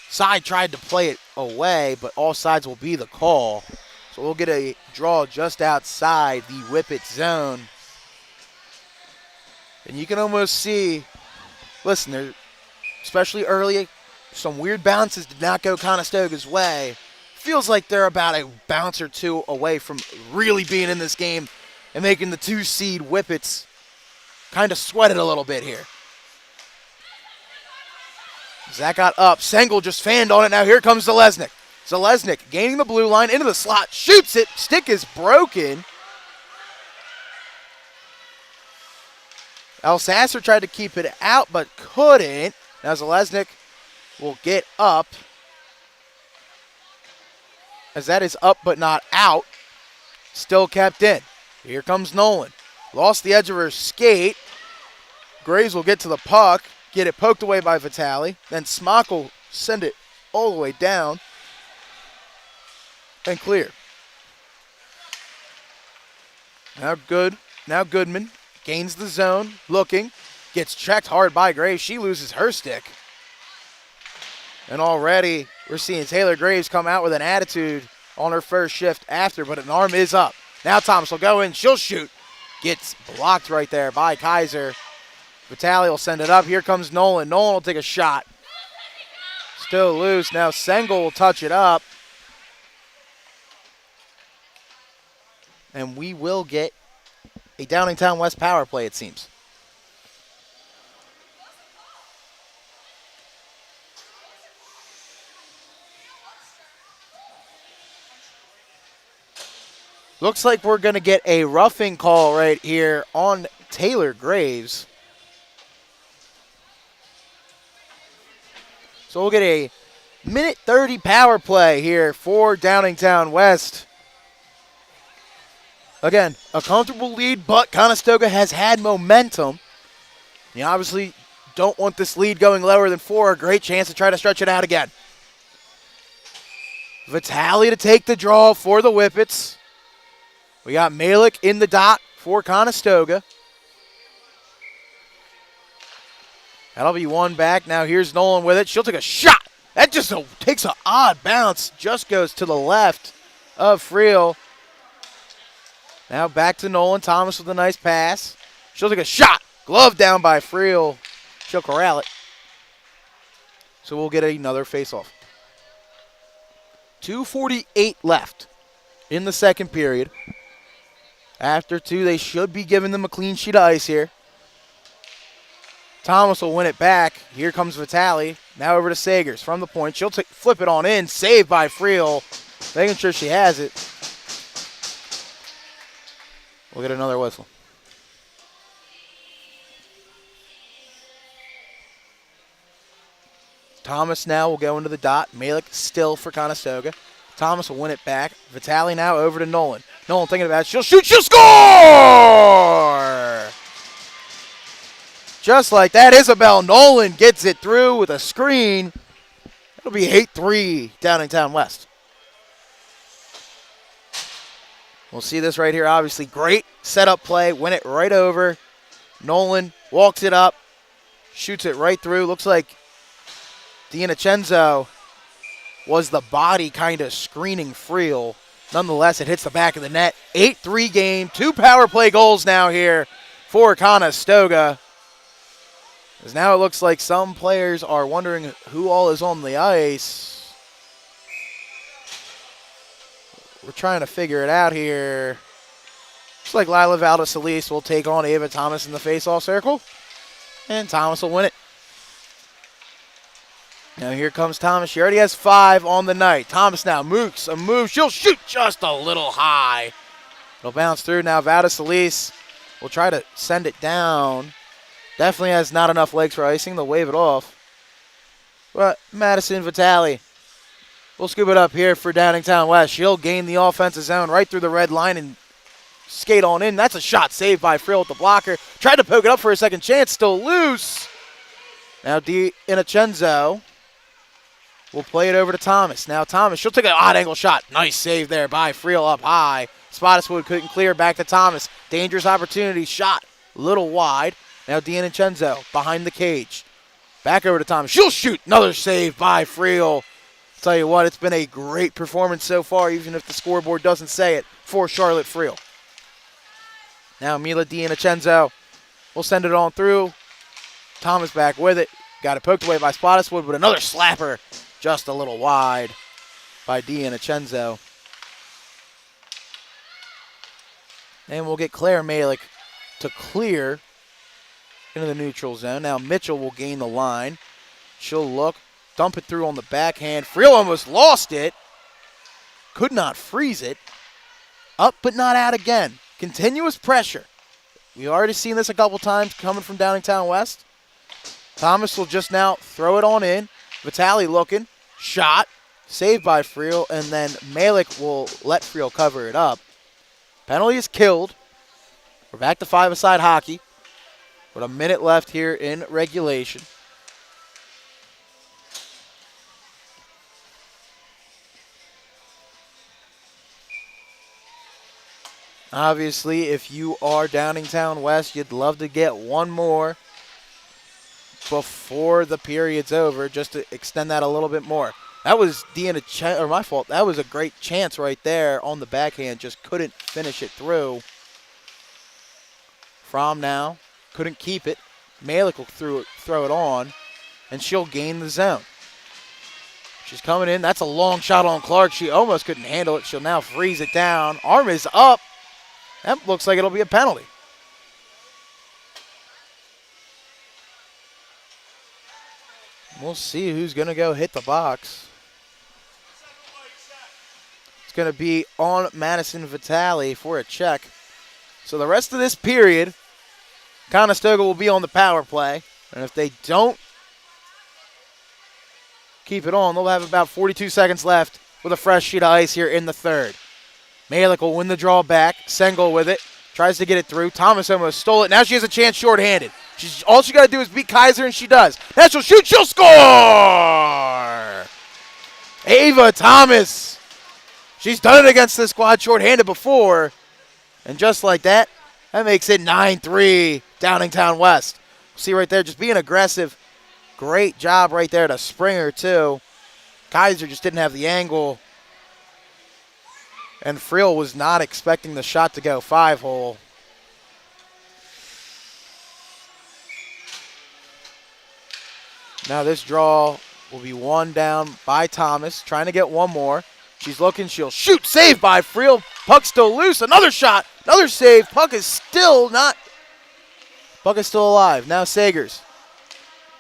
Cy tried to play it away, but all sides will be the call. So we'll get a draw just outside the Whippet zone. And you can almost see, listen, there, especially early, some weird bounces did not go Conestoga's way. Feels like they're about a bounce or two away from really being in this game and making the 2-seed Whippets kind of sweat it a little bit here. Zach got up. Sengel just fanned on it. Now here comes Zalesnik. Zalesnik gaining the blue line into the slot. Shoots it. Stick is broken. Elsasser tried to keep it out but couldn't. Now Zalesnik will get up. As that is up but not out. Still kept in. Here comes Nolan. Lost the edge of her skate. Graves will get to the puck. Get it poked away by Vitale. Then Smock will send it all the way down. And clear. Now Goodman gains the zone. Looking. Gets checked hard by Graves. She loses her stick. And already we're seeing Taylor Graves come out with an attitude on her first shift after. But an arm is up. Now Thomas will go in. She'll shoot. Gets blocked right there by Kaiser. Vitale will send it up. Here comes Nolan. Nolan will take a shot. Still loose. Now Sengel will touch it up. And we will get a Downingtown West power play, it seems. Looks like we're going to get a roughing call right here on Taylor Graves. So we'll get a minute 30 power play here for Downingtown West. Again, a comfortable lead, but Conestoga has had momentum. You obviously don't want this lead going lower than 4. A great chance to try to stretch it out again. Vitale to take the draw for the Whippets. We got Malik in the dot for Conestoga. That'll be one back. Now here's Nolan with it. She'll take a shot. That just takes an odd bounce. Just goes to the left of Friel. Now back to Nolan. Thomas with a nice pass. She'll take a shot. Glove down by Friel. She'll corral it. So we'll get another face-off. 2:48 left in the second period. After 2, they should be giving them a clean sheet of ice here. Thomas will win it back. Here comes Vitale. Now over to Sagers from the point. She'll flip it on in. Saved by Friel. Making sure she has it. We'll get another whistle. Thomas now will go into the dot. Malik still for Conestoga. Thomas will win it back. Vitale now over to Nolan. Nolan thinking about it. She'll shoot. She'll score! Just like that, Isabel Nolan gets it through with a screen. It'll be 8-3 Downingtown West. We'll see this right here. Obviously, great setup play. Win it right over. Nolan walks it up. Shoots it right through. Looks like DiInnocenzo was the body kind of screening Friel. Nonetheless, it hits the back of the net. 8-3 game. 2 power play goals now here for Conestoga. As now it looks like some players are wondering who all is on the ice. We're trying to figure it out here. Looks like Lila Valdesalis will take on Ava Thomas in the face-off circle. And Thomas will win it. Now here comes Thomas. She already has 5 on the night. Thomas now moves a move. She'll shoot just a little high. It'll bounce through. Now Valdesalis will try to send it down. Definitely has not enough legs for icing. They'll wave it off. But Madison Vitale will scoop it up here for Downingtown West. She'll gain the offensive zone right through the red line and skate on in. That's a shot saved by Friel with the blocker. Tried to poke it up for a second chance. Still loose. Now DiInnocenzo will play it over to Thomas. Now Thomas, she'll take an odd angle shot. Nice save there by Friel up high. Spottiswoode couldn't clear. Back to Thomas. Dangerous opportunity. Shot a little wide. Now DiInnocenzo behind the cage. Back over to Thomas. She'll shoot. Another save by Friel. Tell you what, it's been a great performance so far, even if the scoreboard doesn't say it, for Charlotte Friel. Now Mila DiInnocenzo will send it on through. Thomas back with it. Got it poked away by Spottiswoode, but another slapper just a little wide by DiInnocenzo. And we'll get Claire Malik to clear into the neutral zone. Now Mitchell will gain the line. She'll look, dump it through on the backhand. Friel almost lost it. Could not freeze it. Up but not out again. Continuous pressure. We've already seen this a couple times coming from Downingtown West. Thomas will just now throw it on in. Vitale looking. Shot. Saved by Friel. And then Malik will let Friel cover it up. Penalty is killed. We're back to 5-a-side hockey. With a minute left here in regulation. Obviously, if you are Downingtown West, you'd love to get one more before the period's over, just to extend that a little bit more. That was or my fault. That was a great chance right there on the backhand. Just couldn't finish it through. From now. Couldn't keep it. Malik will throw it on, and she'll gain the zone. She's coming in. That's a long shot on Clark. She almost couldn't handle it. She'll now freeze it down. Arm is up. That looks like it'll be a penalty. We'll see who's going to go hit the box. It's going to be on Madison Vitale for a check. So the rest of this period, Conestoga will be on the power play. And if they don't keep it on, they'll have about 42 seconds left with a fresh sheet of ice here in the third. Malik will win the draw back. Sengel with it. Tries to get it through. Thomas almost stole it. Now she has a chance shorthanded. All she got to do is beat Kaiser, and she does. Now she'll shoot. She'll score! Ava Thomas. She's done it against this squad shorthanded before. And just like that, that makes it 9-3 Downingtown West. See right there, just being aggressive. Great job right there to Springer, too. Kaiser just didn't have the angle. And Friel was not expecting the shot to go 5-hole. Now this draw will be one down by Thomas, trying to get one more. She's looking, she'll shoot, saved by Friel. Puck still loose, another shot, another save. Puck is still alive. Now Sagers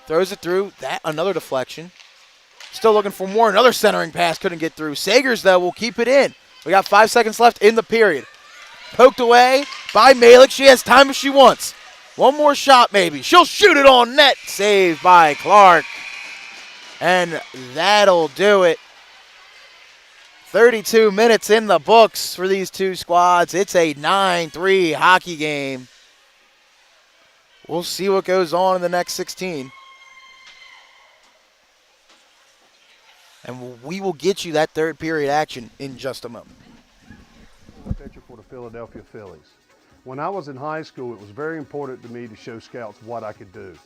throws it through, that another deflection. Still looking for more, another centering pass, couldn't get through. Sagers, though, will keep it in. We got 5 seconds left in the period. Poked away by Malik. She has time if she wants. One more shot, maybe. She'll shoot it on net. Saved by Clark. And that'll do it. 32 minutes in the books for these two squads. It's a 9-3 hockey game. We'll see what goes on in the next 16. And we will get you that third period action in just a moment. Pitcher for the Philadelphia Phillies. When I was in high school, it was very important to me to show scouts what I could do.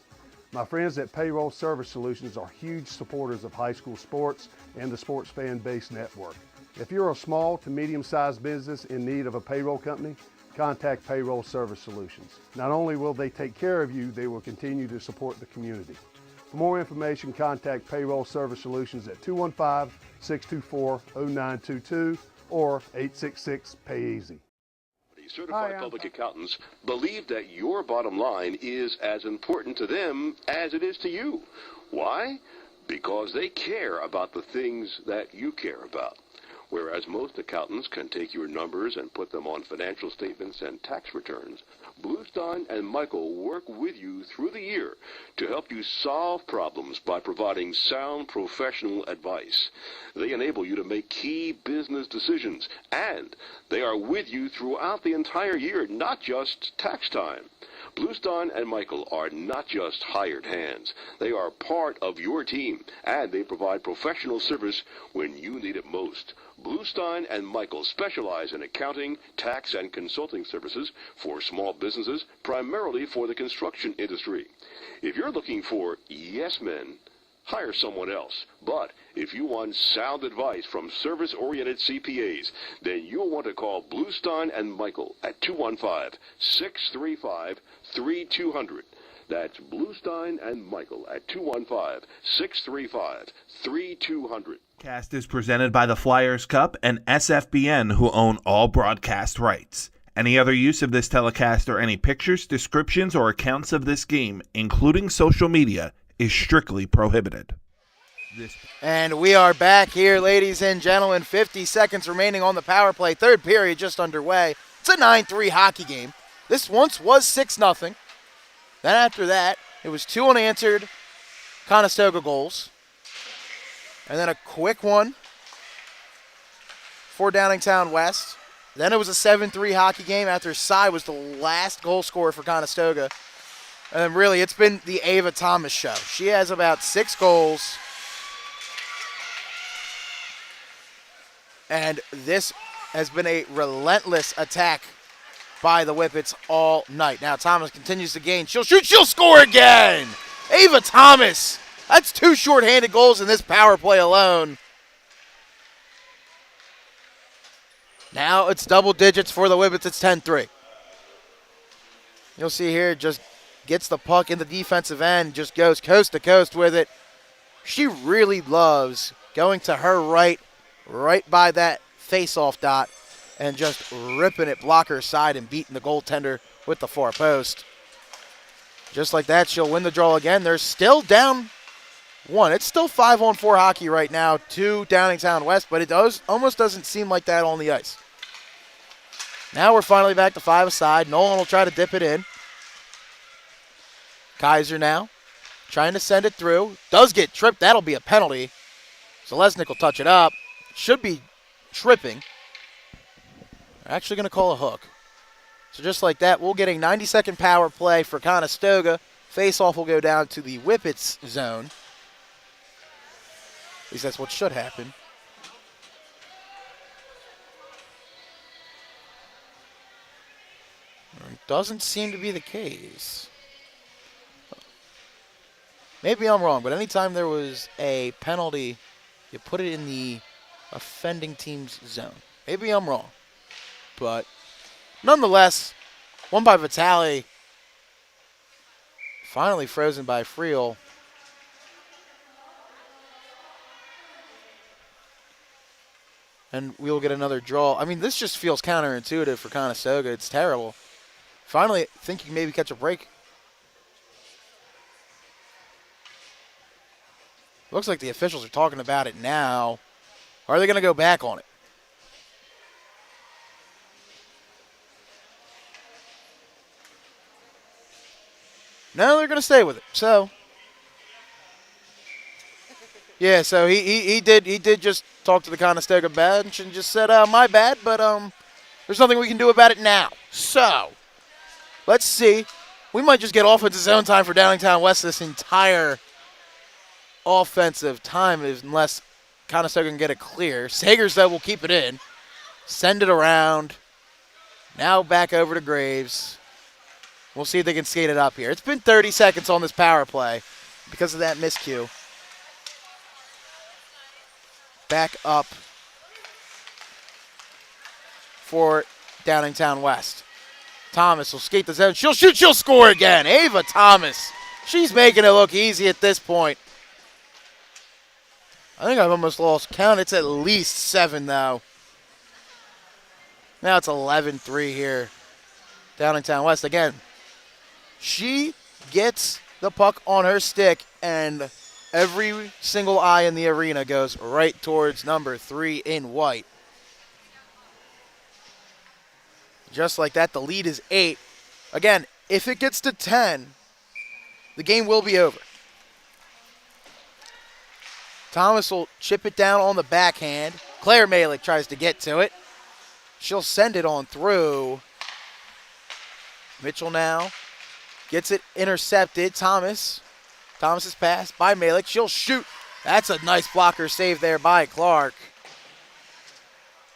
My friends at Payroll Service Solutions are huge supporters of high school sports and the Sports Fan Base Network. If you're a small to medium-sized business in need of a payroll company, contact Payroll Service Solutions. Not only will they take care of you, they will continue to support the community. For more information, contact Payroll Service Solutions at 215-624-0922 or 866-PAY-EASY. Certified public accountants believe that your bottom line is as important to them as it is to you. Why? Because they care about the things that you care about. Whereas most accountants can take your numbers and put them on financial statements and tax returns, Bluestein and Michael work with you through the year to help you solve problems by providing sound professional advice. They enable you to make key business decisions, and they are with you throughout the entire year, not just tax time. Bluestein and Michael are not just hired hands. They are part of your team, and they provide professional service when you need it most. Bluestein and Michael specialize in accounting, tax, and consulting services for small businesses, primarily for the construction industry. If you're looking for yes men, hire someone else. But if you want sound advice from service-oriented CPAs, then you'll want to call Bluestein and Michael at 215-635-3200. That's Bluestein and Michael at 215-635-3200. Cast is presented by the Flyers Cup and SFBN, who own all broadcast rights. Any other use of this telecast or any pictures, descriptions, or accounts of this game, including social media, is strictly prohibited. And we are back here, ladies and gentlemen. 50 seconds remaining on the power play. Third period just underway. It's a 9-3 hockey game. This once was 6-0. Then after that, it was 2 unanswered Conestoga goals. And then a quick one for Downingtown West. Then it was a 7-3 hockey game after Cy was the last goal scorer for Conestoga. And then really, it's been the Ava Thomas show. She has about 6 goals. And this has been a relentless attack by the Whippets all night. Now Thomas continues to gain. She'll shoot. She'll score again. Ava Thomas. That's 2 shorthanded goals in this power play alone. Now it's double digits for the Whippets. It's 10-3. You'll see here, just gets the puck in the defensive end, just goes coast to coast with it. She really loves going to her right by that face-off dot, and just ripping it blocker side and beating the goaltender with the far post. Just like that, she'll win the draw again. They're still down 1. It's still 5-on-4 hockey right now to Downingtown West, but it almost doesn't seem like that on the ice. Now we're finally back to 5-a-side. Nolan will try to dip it in. Kaiser now trying to send it through. Does get tripped. That'll be a penalty. Selesnik will touch it up. Should be tripping. They're actually going to call a hook. So just like that, we'll get a 90-second power play for Conestoga. Face-off will go down to the Whippets zone. At least that's what should happen. It doesn't seem to be the case. Maybe I'm wrong, but anytime there was a penalty, you put it in the offending team's zone. Maybe I'm wrong. But nonetheless, one by Vitale. Finally frozen by Friel. And we'll get another draw. I mean, this just feels counterintuitive for Conestoga. It's terrible. Finally, think you can maybe catch a break. Looks like the officials are talking about it now. Are they going to go back on it? No, they're going to stay with it. So, yeah, so he did just talk to the Conestoga bench and just said, my bad, but there's nothing we can do about it now. So, let's see. We might just get offensive zone time for Downingtown West this entire offensive time unless Conestoga can get it clear. Sagers, though, will keep it in. Send it around. Now back over to Graves. We'll see if they can skate it up here. It's been 30 seconds on this power play because of that miscue. Back up for Downingtown West. Thomas will skate the zone. She'll shoot. She'll score again. Ava Thomas. She's making it look easy at this point. I think I've almost lost count. It's at least 7, though. Now it's 11-3 here. Downingtown West again. She gets the puck on her stick, and every single eye in the arena goes right towards number 3 in white. Just like that, the lead is 8. Again, if it gets to 10, the game will be over. Thomas will chip it down on the backhand. Claire Malik tries to get to it. She'll send it on through. Mitchell now gets it intercepted. Thomas's pass by Malik. She'll shoot. That's a nice blocker save there by Clark.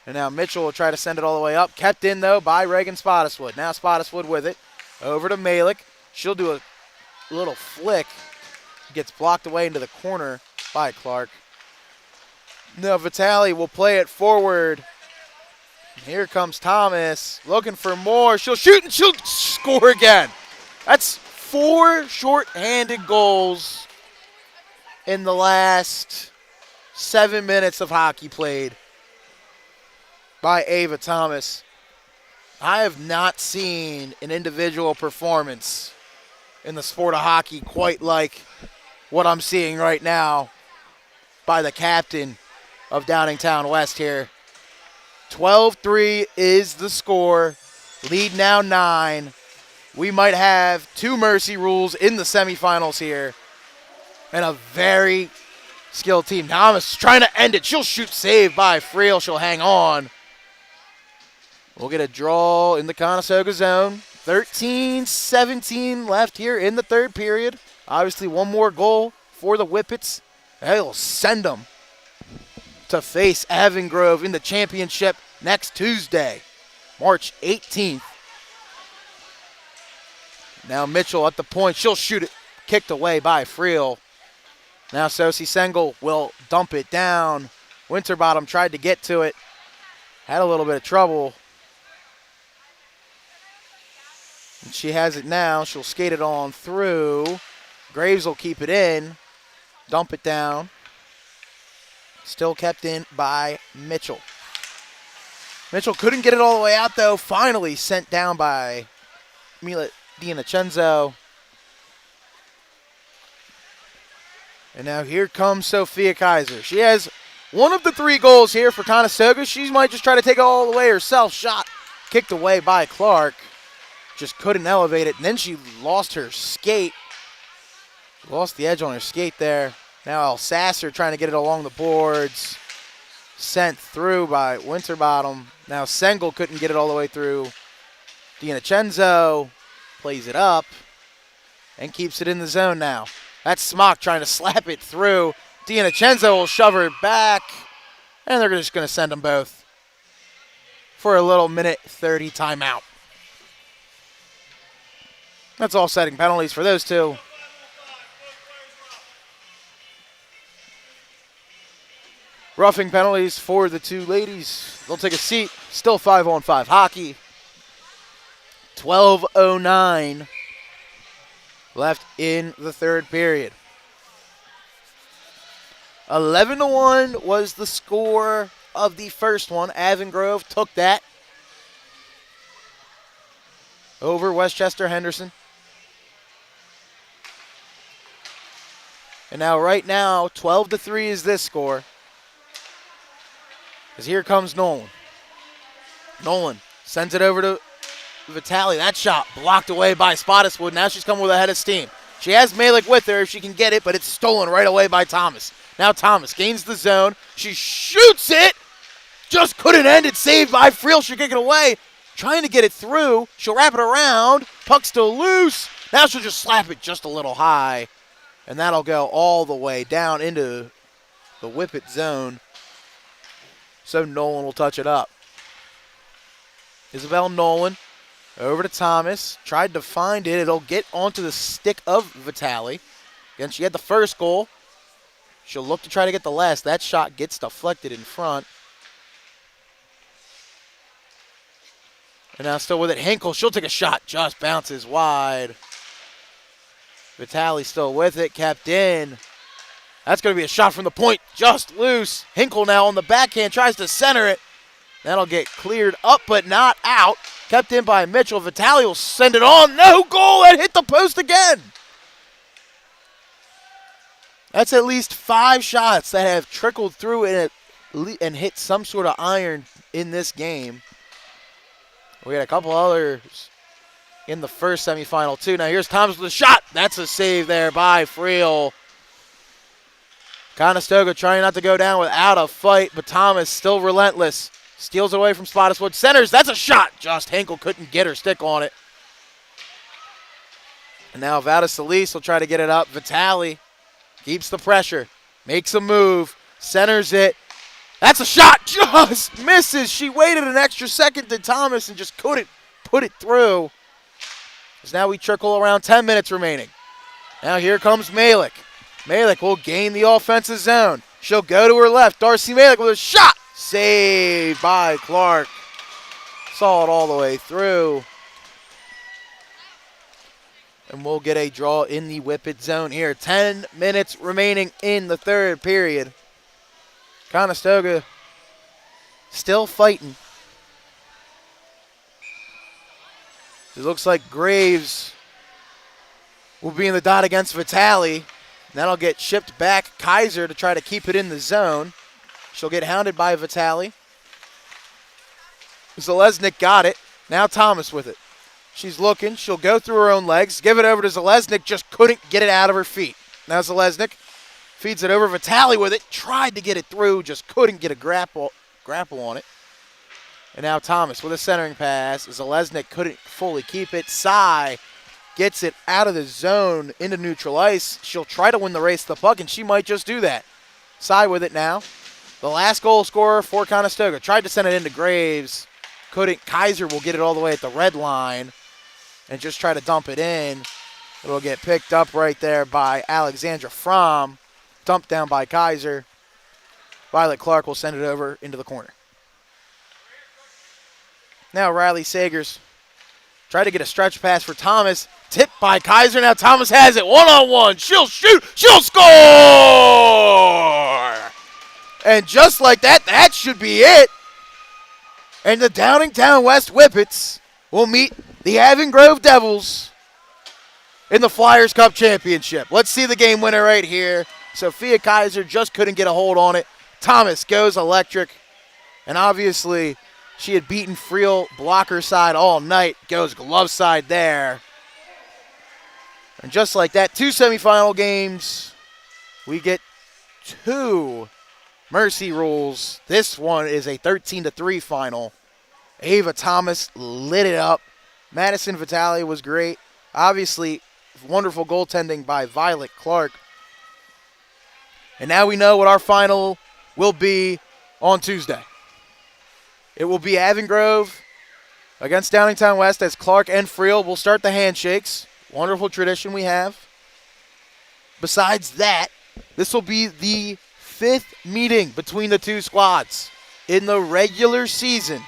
And now Mitchell will try to send it all the way up. Kept in, though, by Reagan Spottiswood. Now Spottiswood with it. Over to Malik. She'll do a little flick. Gets blocked away into the corner by Clark. Now Vitale will play it forward. Here comes Thomas. Looking for more. She'll shoot and she'll score again. That's 4 short-handed goals in the last 7 minutes of hockey played by Ava Thomas. I have not seen an individual performance in the sport of hockey quite like what I'm seeing right now by the captain of Downingtown West here. 12-3 is the score. Lead now 9. We might have 2 mercy rules in the semifinals here. And a very skilled team. Thomas trying to end it. She'll shoot, save by Friel. She'll hang on. We'll get a draw in the Conestoga zone. 13-17 left here in the third period. Obviously one more goal for the Whippets. They'll send them to face Avongrove in the championship next Tuesday, March 18th. Now Mitchell at the point. She'll shoot it. Kicked away by Friel. Now Sosie Sengel will dump it down. Winterbottom tried to get to it. Had a little bit of trouble. And she has it now. She'll skate it on through. Graves will keep it in. Dump it down. Still kept in by Mitchell. Mitchell couldn't get it all the way out, though. Finally sent down by Mila DiNacenzo. And now here comes Sophia Kaiser. She has one of the 3 goals here for Conestoga. She might just try to take it all the way herself. Shot kicked away by Clark. Just couldn't elevate it. And then she lost her skate. Lost the edge on her skate there. Now Elsasser trying to get it along the boards. Sent through by Winterbottom. Now Sengel couldn't get it all the way through. DiNacenzo plays it up and keeps it in the zone now. That's Smock trying to slap it through. DiNacenzo will shove her back. And they're just going to send them both for a little minute 30 timeout. That's all setting penalties for those two. Roughing penalties for the 2 ladies. They'll take a seat. Still 5-on-5 hockey. 12:09 left in the third period. 11-1 was the score of the first one. Avongrove took that over Westchester Henderson. And now, right now, 12-3 is this score. As here comes Nolan. Nolan sends it over to Vitale. That shot blocked away by Spottiswoode. Now she's coming with a head of steam. She has Malik with her if she can get it, but it's stolen right away by Thomas. Now Thomas gains the zone. She shoots it. Just couldn't end it. Saved by Friel. She'll kick it away. Trying to get it through. She'll wrap it around. Puck still loose. Now she'll just slap it just a little high. And that'll go all the way down into the Whippet zone. So Nolan will touch it up. Isabel Nolan over to Thomas. Tried to find it. It'll get onto the stick of Vitale. Again, she had the first goal. She'll look to try to get the last. That shot gets deflected in front. And now still with it, Hinkle. She'll take a shot. Just bounces wide. Vitale still with it. Kept in. That's going to be a shot from the point. Just loose. Hinkle now on the backhand. Tries to center it. That'll get cleared up but not out. Kept in by Mitchell. Vitale will send it on. No goal. That hit the post again. That's at least 5 shots that have trickled through and hit some sort of iron in this game. We had a couple others in the first semifinal too. Now here's Thomas with a shot. That's a save there by Friel. Conestoga trying not to go down without a fight, but Thomas still relentless. Steals it away from Spottiswoode. Centers. That's a shot. Just Hinkle couldn't get her stick on it. And now Vada Solis will try to get it up. Vitale keeps the pressure. Makes a move. Centers it. That's a shot. Just misses. She waited an extra second to Thomas and just couldn't put it through. As now we trickle around 10 minutes remaining. Now here comes Malik. Malik will gain the offensive zone. She'll go to her left. Darcy Malik with a shot. Saved by Clark. Saw it all the way through. And we'll get a draw in the Whippet zone here. 10 minutes remaining in the third period. Conestoga still fighting. It looks like Graves will be in the dot against Vitale. That'll get shipped back. Kaiser to try to keep it in the zone. She'll get hounded by Vitale. Zalesnik got it. Now Thomas with it. She's looking. She'll go through her own legs. Give it over to Zalesnik. Just couldn't get it out of her feet. Now Zalesnik feeds it over. Vitale with it. Tried to get it through. Just couldn't get a grapple on it. And now Thomas with a centering pass. Zalesnik couldn't fully keep it. Sai gets it out of the zone into neutral ice. She'll try to win the race to the puck, and she might just do that. Sai with it now. The last goal scorer for Conestoga. Tried to send it into Graves. Couldn't. Kaiser will get it all the way at the red line and just try to dump it in. It'll get picked up right there by Alexandra Fromm. Dumped down by Kaiser. Violet Clark will send it over into the corner. Now Riley Sagers tried to get a stretch pass for Thomas. Tipped by Kaiser. Now Thomas has it. One-on-one. She'll shoot. She'll score! And just like that, that should be it. And the Downingtown West Whippets will meet the Avongrove Devils in the Flyers Cup Championship. Let's see the game winner right here. Sophia Kaiser just couldn't get a hold on it. Thomas goes electric. And obviously, she had beaten Friel blocker side all night. Goes glove side there. And just like that, 2 semifinal games. We get 2 mercy rules. This one is a 13-3 final. Ava Thomas lit it up. Madison Vitale was great. Obviously, wonderful goaltending by Violet Clark. And now we know what our final will be on Tuesday. It will be Avongrove against Downingtown West as Clark and Friel will start the handshakes. Wonderful tradition we have. Besides that, this will be the 5th meeting between the 2 squads in the regular season.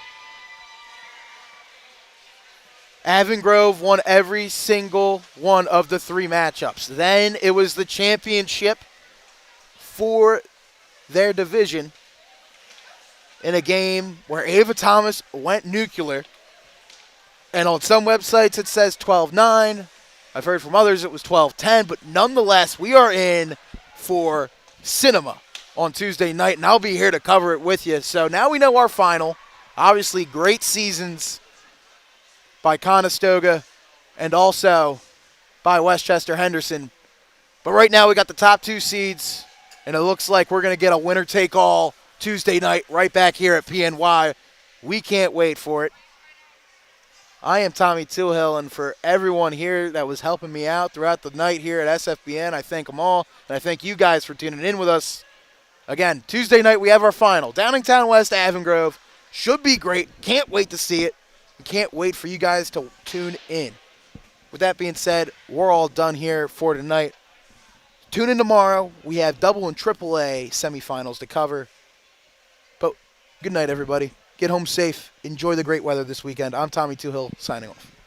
Avongrove won every single one of the 3 matchups. Then it was the championship for their division in a game where Ava Thomas went nuclear. And on some websites it says 12-9. I've heard from others it was 12-10. But nonetheless, we are in for cinema on Tuesday night. And I'll be here to cover it with you. So now we know our final. Obviously, great seasons by Conestoga and also by Westchester Henderson. But right now we got the top 2 seeds. And it looks like we're going to get a winner-take-all Tuesday night right back here at PNY. We can't wait for it. I am Tommy Tillhill, and for everyone here that was helping me out throughout the night here at SFBN, I thank them all, and I thank you guys for tuning in with us. Again, Tuesday night we have our final. Downingtown West, Avongrove. Should be great. Can't wait to see it. Can't wait for you guys to tune in. With that being said, we're all done here for tonight. Tune in tomorrow. We have double and triple A semifinals to cover. But good night, everybody. Get home safe. Enjoy the great weather this weekend. I'm Tommy Tillhill, signing off.